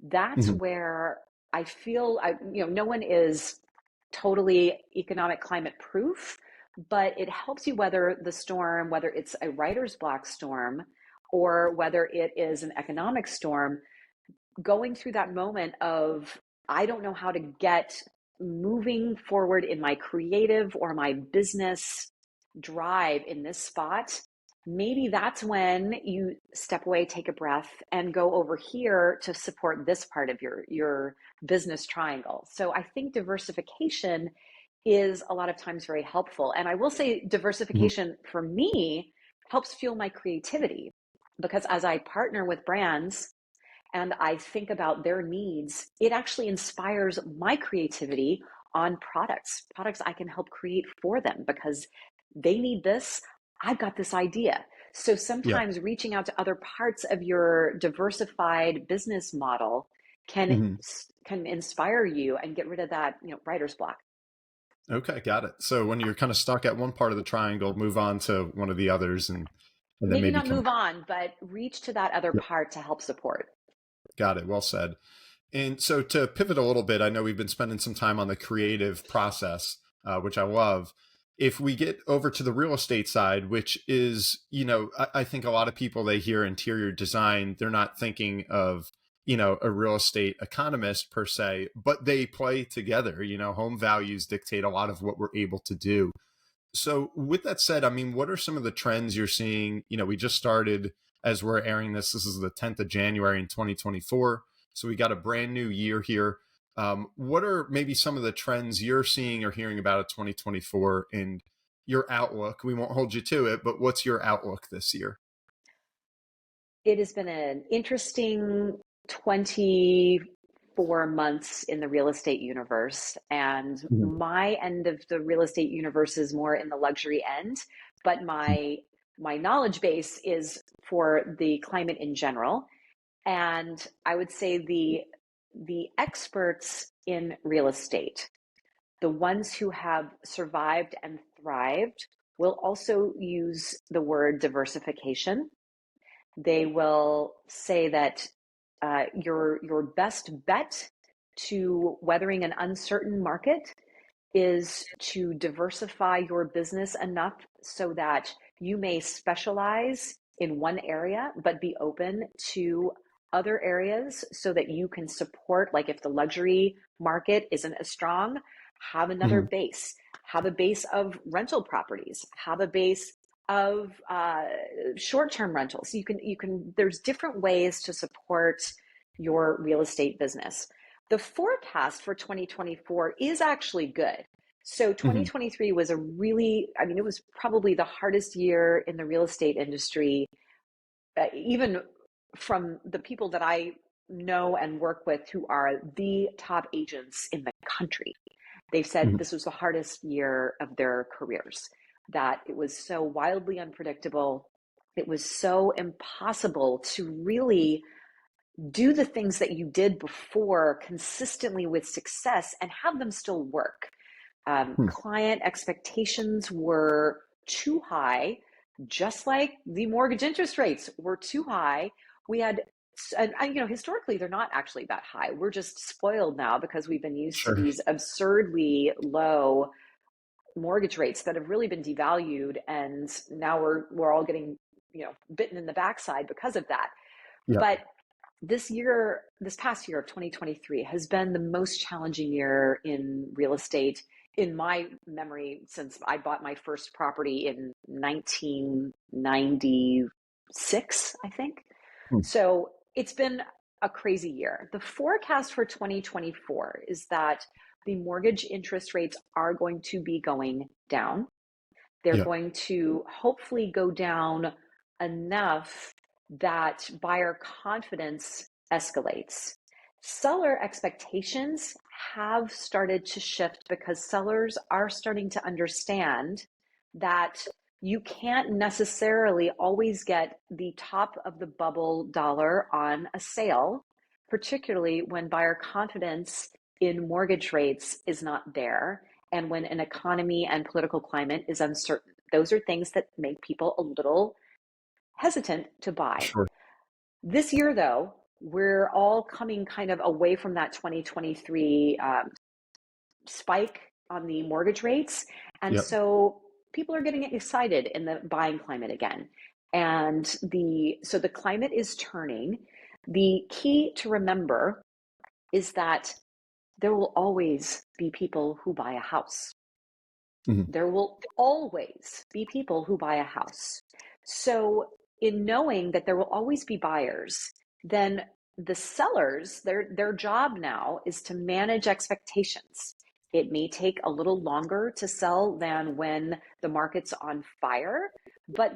That's where I feel no one is totally economic climate proof, but it helps you weather the storm, whether it's a writer's block storm or whether it is an economic storm. Going through that moment of, I don't know how to get moving forward in my creative or my business drive in this spot, maybe that's when you step away, take a breath, and go over here to support this part of your business triangle. So I think diversification is a lot of times very helpful. And I will say diversification for me helps fuel my creativity, because as I partner with brands and I think about their needs, it actually inspires my creativity on products I can help create for them, because they need this. I've got this idea. So Yeah. sometimes reaching out to other parts of your diversified business model can Hmm. can inspire you and get rid of that, writer's block. Okay, got it. So when you're kind of stuck at one part of the triangle, move on to one of the others, and then Maybe maybe not come. move on, but reach to that other Yep. part to help support. Got it. Well said. And so to pivot a little bit, I know we've been spending some time on the creative process, which I love. If we get over to the real estate side, which is, I think a lot of people, they hear interior design, they're not thinking of, a real estate economist per se, but they play together. Home values dictate a lot of what we're able to do. So with that said, I mean, what are some of the trends you're seeing? We just started, as we're airing this is the 10th of January in 2024. So we got a brand new year here. What are maybe some of the trends you're seeing or hearing about at 2024 and your outlook? We won't hold you to it, but what's your outlook this year? It has been an interesting 24 months in the real estate universe. And Mhm. my end of the real estate universe is more in the luxury end, but my knowledge base is for the climate in general. And I would say the experts in real estate, the ones who have survived and thrived, will also use the word diversification. They will say that your best bet to weathering an uncertain market is to diversify your business enough so that you may specialize in one area, but be open to other areas so that you can support, like if the luxury market isn't as strong, have another Mhm. base, have a base of rental properties, have a base of short-term rentals. There's different ways to support your real estate business. The forecast for 2024 is actually good. So Mhm. 2023 was it was probably the hardest year in the real estate industry, even from the people that I know and work with who are the top agents in the country. They've said Mhm. this was the hardest year of their careers, that it was so wildly unpredictable. It was so impossible to really do the things that you did before consistently with success and have them still work. Mhm. Client expectations were too high, just like the mortgage interest rates were too high. We had, and historically, they're not actually that high. We're just spoiled now because we've been used to Sure. these absurdly low mortgage rates that have really been devalued, and now we're all getting bitten in the backside because of that. Yep. But this past year of 2023 has been the most challenging year in real estate in my memory since I bought my first property in 1996, I think. Mhm. So it's been a crazy year. The forecast for 2024 is that the mortgage interest rates are going to be going down. They're Yeah. going to hopefully go down enough that buyer confidence escalates. Seller expectations have started to shift because sellers are starting to understand that you can't necessarily always get the top of the bubble dollar on a sale, particularly when buyer confidence in mortgage rates is not there and when an economy and political climate is uncertain. Those are things that make people a little hesitant to buy. Sure. This year, though, we're all coming kind of away from that 2023 spike on the mortgage rates. And Yep. so people are getting excited in the buying climate again. And so the climate is turning. The key to remember is that there will always be people who buy a house. Mhm. There will always be people who buy a house. So, in knowing that there will always be buyers, then the sellers, their job now is to manage expectations. It may take a little longer to sell than when the market's on fire, but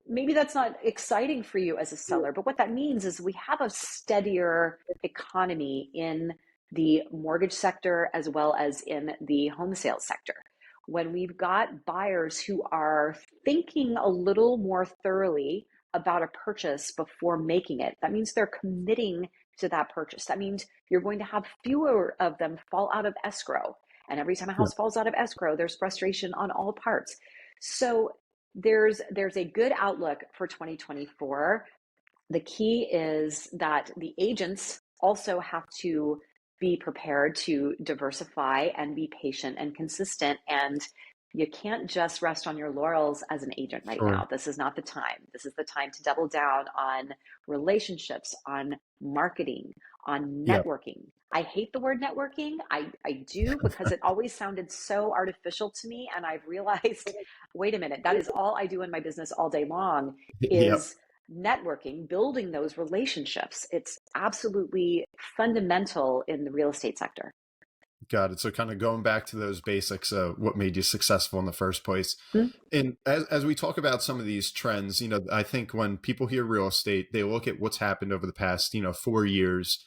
maybe that's not exciting for you as a seller. But what that means is we have a steadier economy in the mortgage sector as well as in the home sales sector. when we've got buyers who are thinking a little more thoroughly about a purchase before making it. That means they're committing to that purchase. That means you're going to have fewer of them fall out of escrow. And every time a house falls out of escrow, there's frustration on all parts. So there's a good outlook for 2024. The key is that the agents also have to be prepared to diversify and be patient and consistent. And you can't just rest on your laurels as an agent right now. This is not the time. This is the time to double down on relationships, on marketing, on networking. I hate the word networking. I do, because it always sounded so artificial to me. And I've realized, wait a minute, that is all I do in my business all day long is networking, building those relationships. It's absolutely fundamental in the real estate sector. Got it. So kind of going back to those basics of what made you successful in the first place. Mm-hmm. And as we talk about some of these trends, I think when people hear real estate, they look at what's happened over the past, 4 years,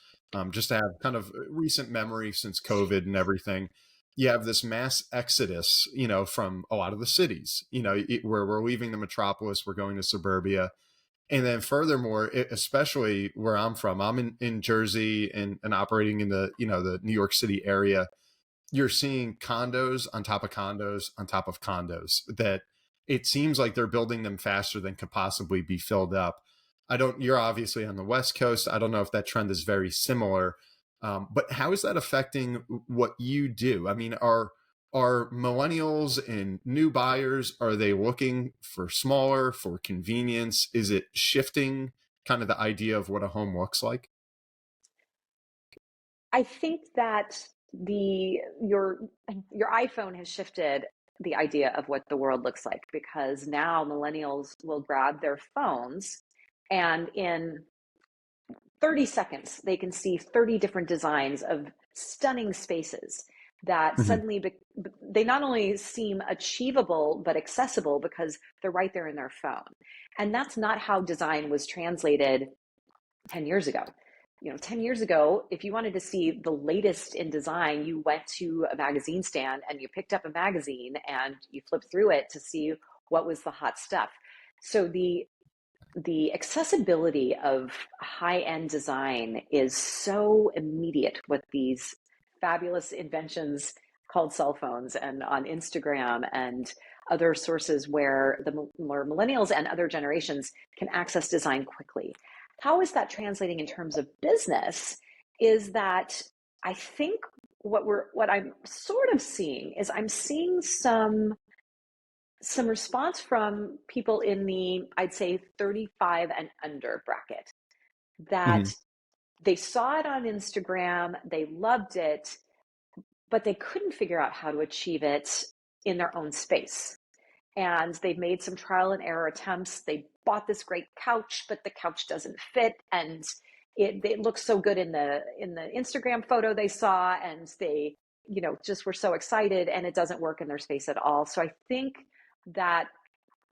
just to have kind of recent memory since COVID and everything. You have this mass exodus, from a lot of the cities, where we're leaving the metropolis, we're going to suburbia. And then furthermore, especially where I'm from, I'm in Jersey and operating in the, the New York City area, you're seeing condos on top of condos on top of condos that it seems like they're building them faster than could possibly be filled up. You're obviously on the West Coast. I don't know if that trend is very similar, but how is that affecting what you do? I mean, are millennials and new buyers, are they looking for smaller, for convenience? Is it shifting kind of the idea of what a home looks like? I think that your iPhone has shifted the idea of what the world looks like, because now millennials will grab their phones and in 30 seconds, they can see 30 different designs of stunning spaces that suddenly they not only seem achievable, but accessible because they're right there in their phone. And that's not how design was translated 10 years ago. 10 years ago, if you wanted to see the latest in design, you went to a magazine stand and you picked up a magazine and you flipped through it to see what was the hot stuff. So the accessibility of high-end design is so immediate with these fabulous inventions called cell phones and on Instagram and other sources where the more millennials and other generations can access design quickly. How is that translating in terms of business is that I think what I'm sort of seeing is I'm seeing some response from people in the, I'd say 35 and under bracket, that they saw it on Instagram, they loved it, but they couldn't figure out how to achieve it in their own space. And they've made some trial and error attempts. They bought this great couch, but the couch doesn't fit. And it looks so good in the Instagram photo they saw, and they, just were so excited, and it doesn't work in their space at all. So I think that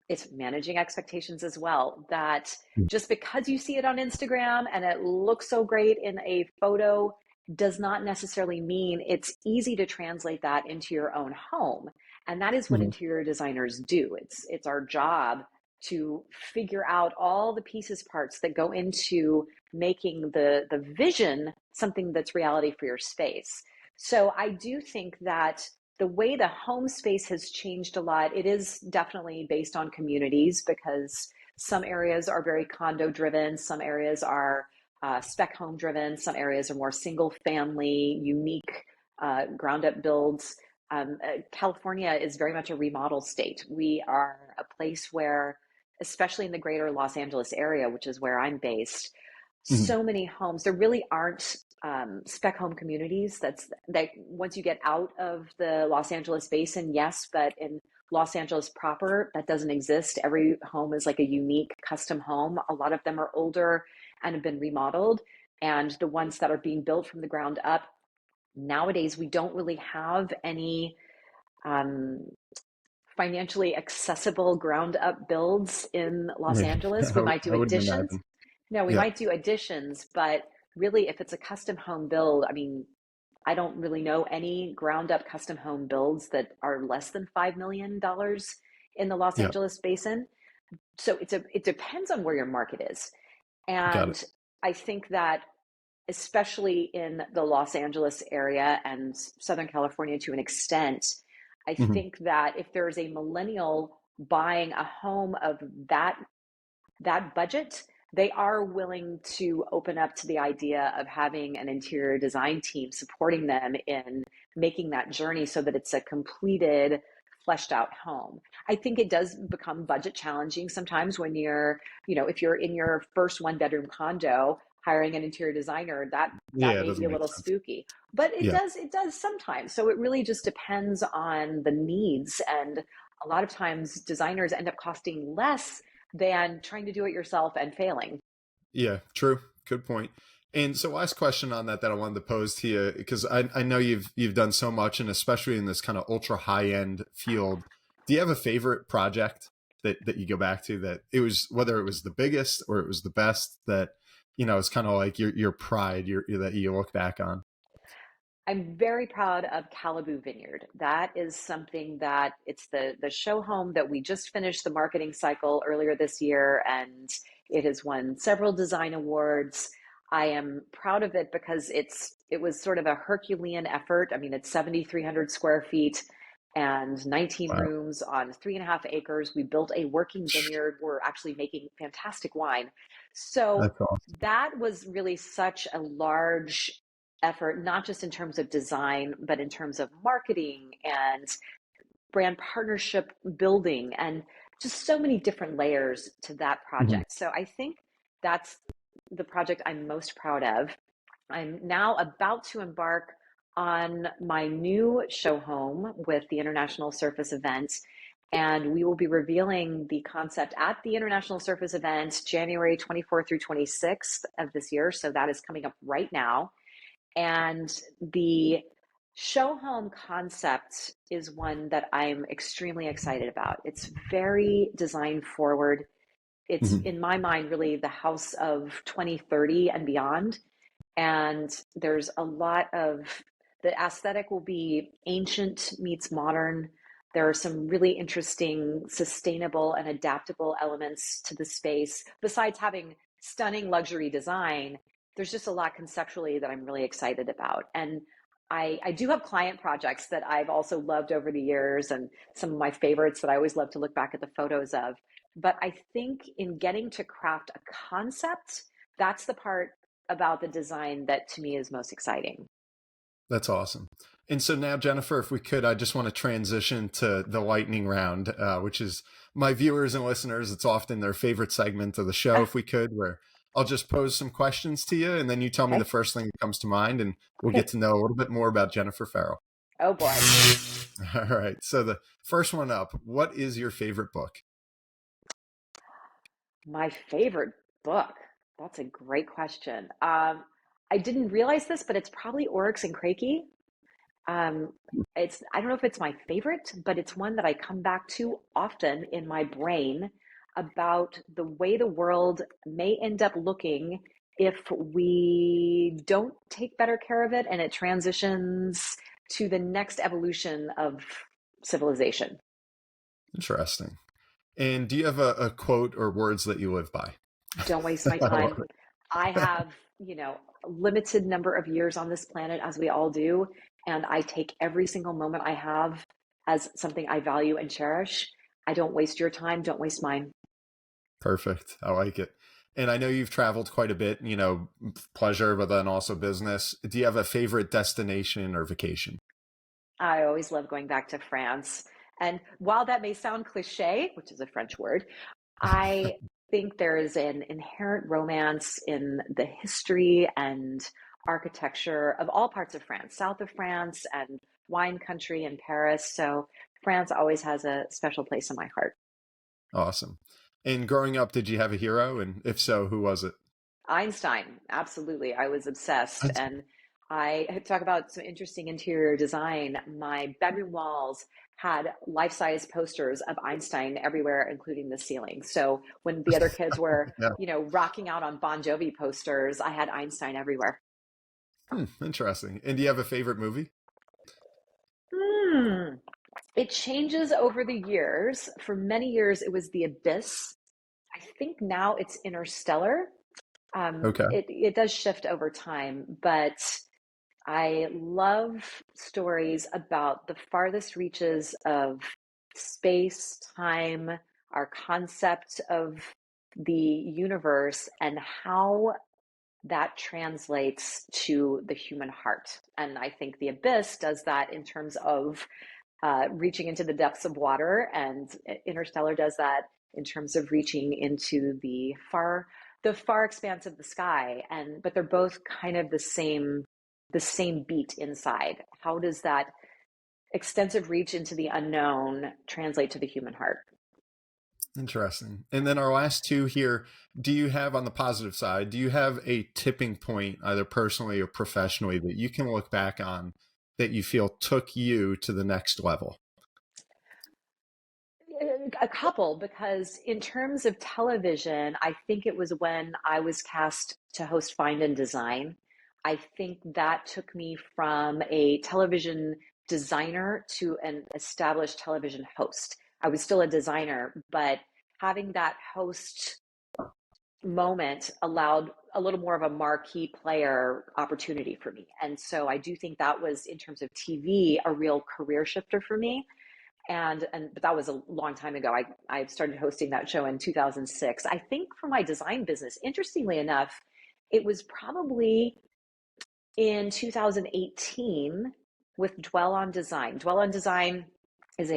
it's managing expectations as well, that just because you see it on Instagram and it looks so great in a photo does not necessarily mean it's easy to translate that into your own home. And that is what interior designers do. It's our job to figure out all the pieces, parts that go into making the vision something that's reality for your space. So I do think that the way the home space has changed a lot, it is definitely based on communities, because some areas are very condo driven, some areas are spec home driven, some areas are more single family, unique ground up builds. California is very much a remodel state. We are a place where, especially in the greater Los Angeles area, which is where I'm based, so many homes, there really aren't spec home communities. That once you get out of the Los Angeles basin, yes, but in Los Angeles proper, that doesn't exist. Every home is like a unique custom home. A lot of them are older and have been remodeled. And the ones that are being built from the ground up, nowadays, we don't really have any financially accessible ground up builds in Los Angeles. We might do additions. No, we might do additions, but really, if it's a custom home build, I mean, I don't really know any ground up custom home builds that are less than $5 million in the Los Yeah, Angeles basin. So it depends on where your market is. got it. And I think that especially in the Los Angeles area and Southern California to an extent, I Hmm. think that if there's a millennial buying a home of that budget, they are willing to open up to the idea of having an interior design team supporting them in making that journey so that it's a completed, fleshed out home. I think it does become budget challenging sometimes when if you're in your first one bedroom condo, hiring an interior designer, that Yeah, it may be doesn't a make little sense. spooky. But Yeah. it does sometimes. So it really just depends on the needs. And a lot of times designers end up costing less than trying to do it yourself and failing. Yeah, true. Good point. And so last question on that I wanted to pose to you, because I know you've done so much, and especially in this kind of ultra high end field. Do you have a favorite project that you go back to, that it was, whether it was the biggest or it was the best, that it's kind of like your pride, that you look back on? I'm very proud of Calibu Vineyard. That is something that it's the show home that we just finished the marketing cycle earlier this year, and it has won several design awards. I am proud of it because it was sort of a Herculean effort. I mean, it's 7,300 square feet and 19 Wow, rooms on 3.5 acres. We built a working vineyard. We're actually making fantastic wine. So that's awesome. that was really such a large effort, not just in terms of design, but in terms of marketing and brand partnership building, and just so many different layers to that Hmm. project. So I think that's the project I'm most proud of. I'm now about to embark on my new show home with the International Surface event. And we will be revealing the concept at the International Surface event January 24th through 26th of this year. So that is coming up right now. And the show home concept is one that I'm extremely excited about. It's very design forward. It's, Hmm. in my mind, really the house of 2030 and beyond. And there's a lot of the aesthetic will be ancient meets modern. There are some really interesting, sustainable, and adaptable elements to the space. Besides having stunning luxury design, there's just a lot conceptually that I'm really excited about. And I do have client projects that I've also loved over the years, and some of my favorites that I always love to look back at the photos of. But I think in getting to craft a concept, that's the part about the design that to me is most exciting. That's awesome. And so now, Jennifer, if we could, I just want to transition to the lightning round, which is my viewers and listeners. It's often their favorite segment of the show, if we could, where I'll just pose some questions to you, and then you tell me the Okay. first thing that comes to mind, and we'll get Okay. to know a little bit more about Jennifer Farrell. Oh boy. All right. So the first one up, what is your favorite book? My favorite book. That's a great question. I didn't realize this, but it's probably Oryx and Craigie. Um, I don't know if it's my favorite, but it's one that I come back to often in my brain about the way the world may end up looking if we don't take better care of it and it transitions to the next evolution of civilization. Interesting. And do you have a quote or words that you live by? Don't waste my I love time. I have, a limited number of years on this planet, as we all do, and I take every single moment I have as something I value and cherish. I don't waste your time, don't waste mine. Perfect. I like it. And I know you've traveled quite a bit, pleasure, but then also business. Do you have a favorite destination or vacation? I always love going back to France. And while that may sound cliche, which is a French word, I think there is an inherent romance in the history and architecture of all parts of France, south of France and wine country in Paris. So France always has a special place in my heart. Awesome. And growing up, did you have a hero? And if so, who was it? Einstein, absolutely. I was obsessed. That's And I talk about some interesting interior design. My bedroom walls had life-size posters of Einstein everywhere, including the ceiling. So when the other kids were, yeah, rocking out on Bon Jovi posters, I had Einstein everywhere. Interesting. And do you have a favorite movie? Hmm. It changes over the years. For many years, it was The Abyss. I think now it's Interstellar. Okay. It does shift over time, but I love stories about the farthest reaches of space, time, our concept of the universe, and how that translates to the human heart. And I think The Abyss does that in terms of reaching into the depths of water, and Interstellar does that in terms of reaching into the far expanse of the sky. And but they're both kind of the same beat inside. How does that extensive reach into the unknown translate to the human heart? Interesting. And then our last two here, do you have on the positive side, do you have a tipping point, either personally or professionally, that you can look back on that you feel took you to the next level? A couple, because in terms of television, I think it was when I was cast to host Find and Design. I think that took me from a television designer to an established television host. I was still a designer, but having that host moment allowed a little more of a marquee player opportunity for me. And so I do think that was, in terms of TV, a real career shifter for me. But that was a long time ago. I started hosting that show in 2006. I think for my design business, interestingly enough, it was probably in 2018 with Dwell on Design. Dwell on Design is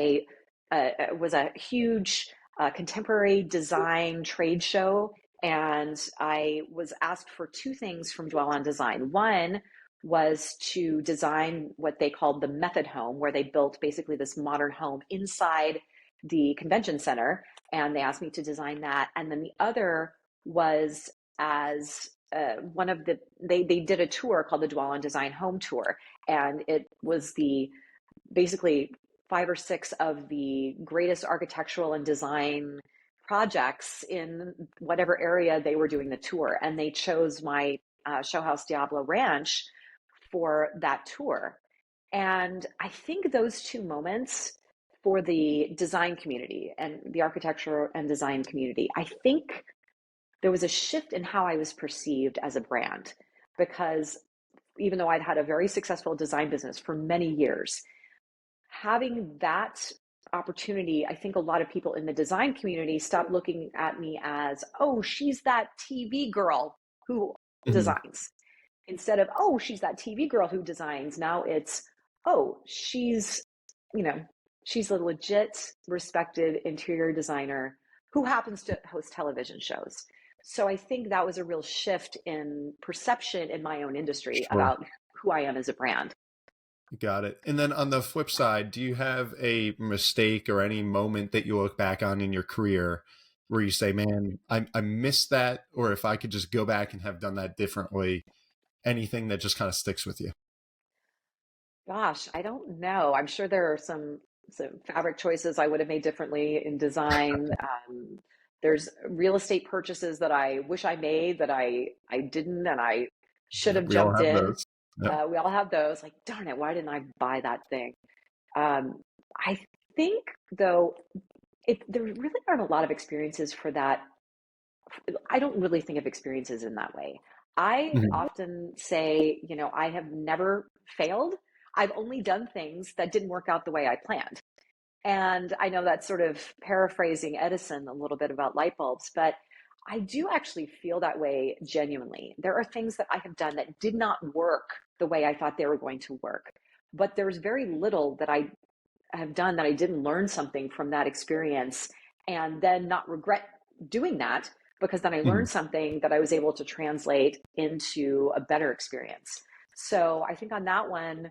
was a huge contemporary design trade show, and I was asked for two things from Dwell on Design. One was to design what they called the method home, where they built basically this modern home inside the convention center, and they asked me to design that. And then the other was as one of they did a tour called the Dwell on Design Home Tour, and it was the basically 5 or 6 of the greatest architectural and design projects in whatever area they were doing the tour, and they chose my show house Diablo Ranch for that tour. And I think those two moments for the design community and the architecture and design community, I think there was a shift in how I was perceived as a brand, because even though I'd had a very successful design business for many years, having that opportunity, I think a lot of people in the design community stopped looking at me as, oh, she's that TV girl who designs. Instead of, oh, she's that TV girl who designs, now it's, oh, she's a legit, respected interior designer who happens to host television shows. So I think that was a real shift in perception in my own industry about who I am as a brand. Got it. And then on the flip side, do you have a mistake or any moment that you look back on in your career where you say, man, I missed that, or if I could just go back and have done that differently, anything that just kind of sticks with you? Gosh, I don't know. I'm sure there are some fabric choices I would have made differently in design. There's real estate purchases that I wish I made that I didn't, and I should have We all jumped have in. those. Yep. We all have those. Like, darn it, why didn't I buy that thing? I think though, there really aren't a lot of experiences for that. I don't really think of experiences in that way. I Mhm. often say, I have never failed. I've only done things that didn't work out the way I planned. And I know that's sort of paraphrasing Edison a little bit about light bulbs, but I do actually feel that way genuinely. There are things that I have done that did not work the way I thought they were going to work. But there's very little that I have done that I didn't learn something from that experience and then not regret doing that, because then I learned something that I was able to translate into a better experience. So I think on that one,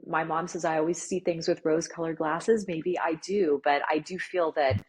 my mom says I always see things with rose-colored glasses. Maybe I do, but I do feel that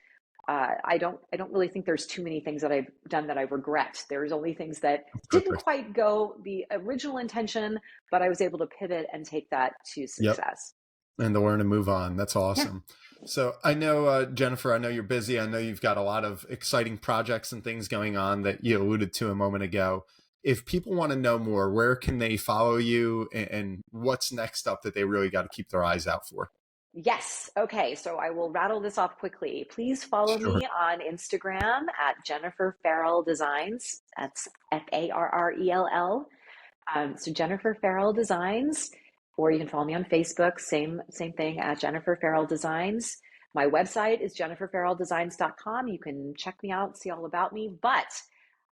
I don't really think there's too many things that I've done that I regret. There's only things that didn't Perfect. quite go the original intention, but I was able to pivot and take that to Yep. success. And to learn and move on. That's Yeah. awesome. So I know, Jennifer, I know you're busy. I know you've got a lot of exciting projects and things going on that you alluded to a moment ago. if people want to know more, where can they follow you, and what's next up that they really got to keep their eyes out for? Yes. Okay. So I will rattle this off quickly. Please follow Sure. me on Instagram at Jennifer Farrell Designs. That's Farrell. So Jennifer Farrell Designs, or you can follow me on Facebook. Same thing at Jennifer Farrell Designs. My website is jenniferfarrelldesigns.com. You can check me out, see all about me. But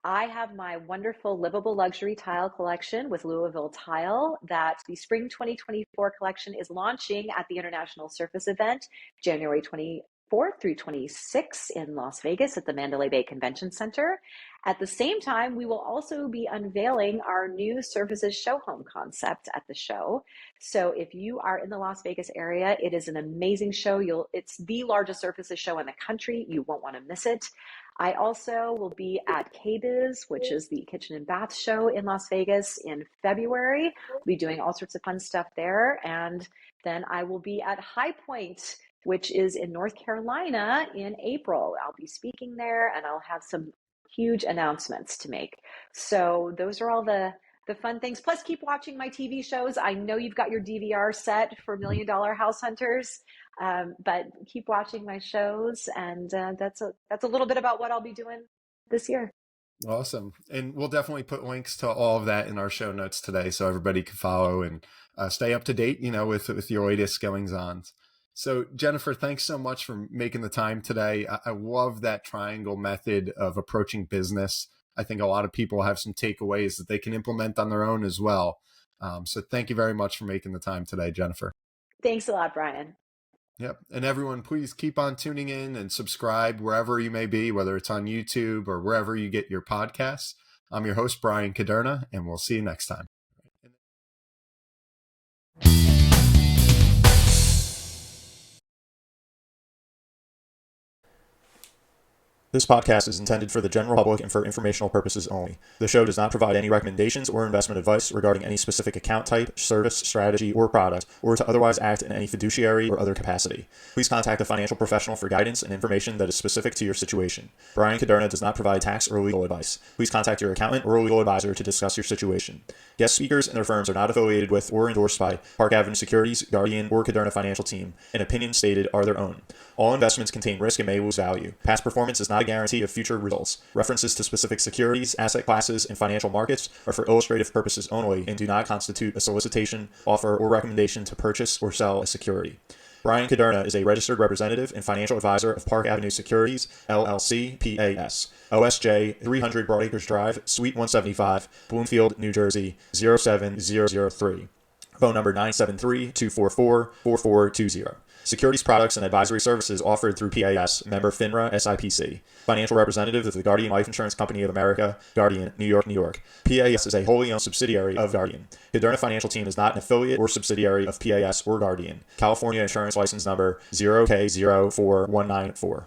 I have my wonderful livable luxury tile collection with Louisville Tile that the spring 2024 collection is launching at the International Surface event, January 24th through 26th in Las Vegas at the Mandalay Bay Convention Center. At the same time, we will also be unveiling our new Surfaces Show Home concept at the show. So if you are in the Las Vegas area, it is an amazing show. It's the largest Surfaces show in the country. You won't want to miss it. I also will be at KBIS, which is the kitchen and bath show in Las Vegas in February. We'll be doing all sorts of fun stuff there. And then I will be at High Point, which is in North Carolina in April. I'll be speaking there and I'll have some huge announcements to make. So those are all the fun things. Plus, keep watching my TV shows. I know you've got your DVR set for $1 Million House Hunters. But keep watching my shows, and that's a little bit about what I'll be doing this year. Awesome. And we'll definitely put links to all of that in our show notes today so everybody can follow and stay up to date, with your latest goings on. So Jennifer, thanks so much for making the time today. I love that triangle method of approaching business. I think a lot of people have some takeaways that they can implement on their own as well. So thank you very much for making the time today, Jennifer. Thanks a lot, Brian. Yep. And everyone, please keep on tuning in and subscribe wherever you may be, whether it's on YouTube or wherever you get your podcasts. I'm your host, Brian Caderna, and we'll see you next time. This podcast is intended for the general public and for informational purposes only. The show does not provide any recommendations or investment advice regarding any specific account type, service, strategy, or product, or to otherwise act in any fiduciary or other capacity. Please contact a financial professional for guidance and information that is specific to your situation. Brian Caderna does not provide tax or legal advice. Please contact your accountant or legal advisor to discuss your situation. Guest speakers and their firms are not affiliated with or endorsed by Park Avenue Securities, Guardian, or Caderna Financial Team, and opinions stated are their own. All investments contain risk and may lose value. Past performance is not a guarantee of future results. References to specific securities, asset classes, and financial markets are for illustrative purposes only and do not constitute a solicitation, offer, or recommendation to purchase or sell a security. Brian Caderna is a registered representative and financial advisor of Park Avenue Securities, LLC, PAS. OSJ 300 Broadacres Drive, Suite 175, Bloomfield, New Jersey, 07003. Phone number 973-244-4420. Securities products and advisory services offered through PAS, member FINRA SIPC. Financial representative of the Guardian Life Insurance Company of America, Guardian, New York, New York. PAS is a wholly owned subsidiary of Guardian. Caderna Financial Team is not an affiliate or subsidiary of PAS or Guardian. California Insurance License Number 0K04194.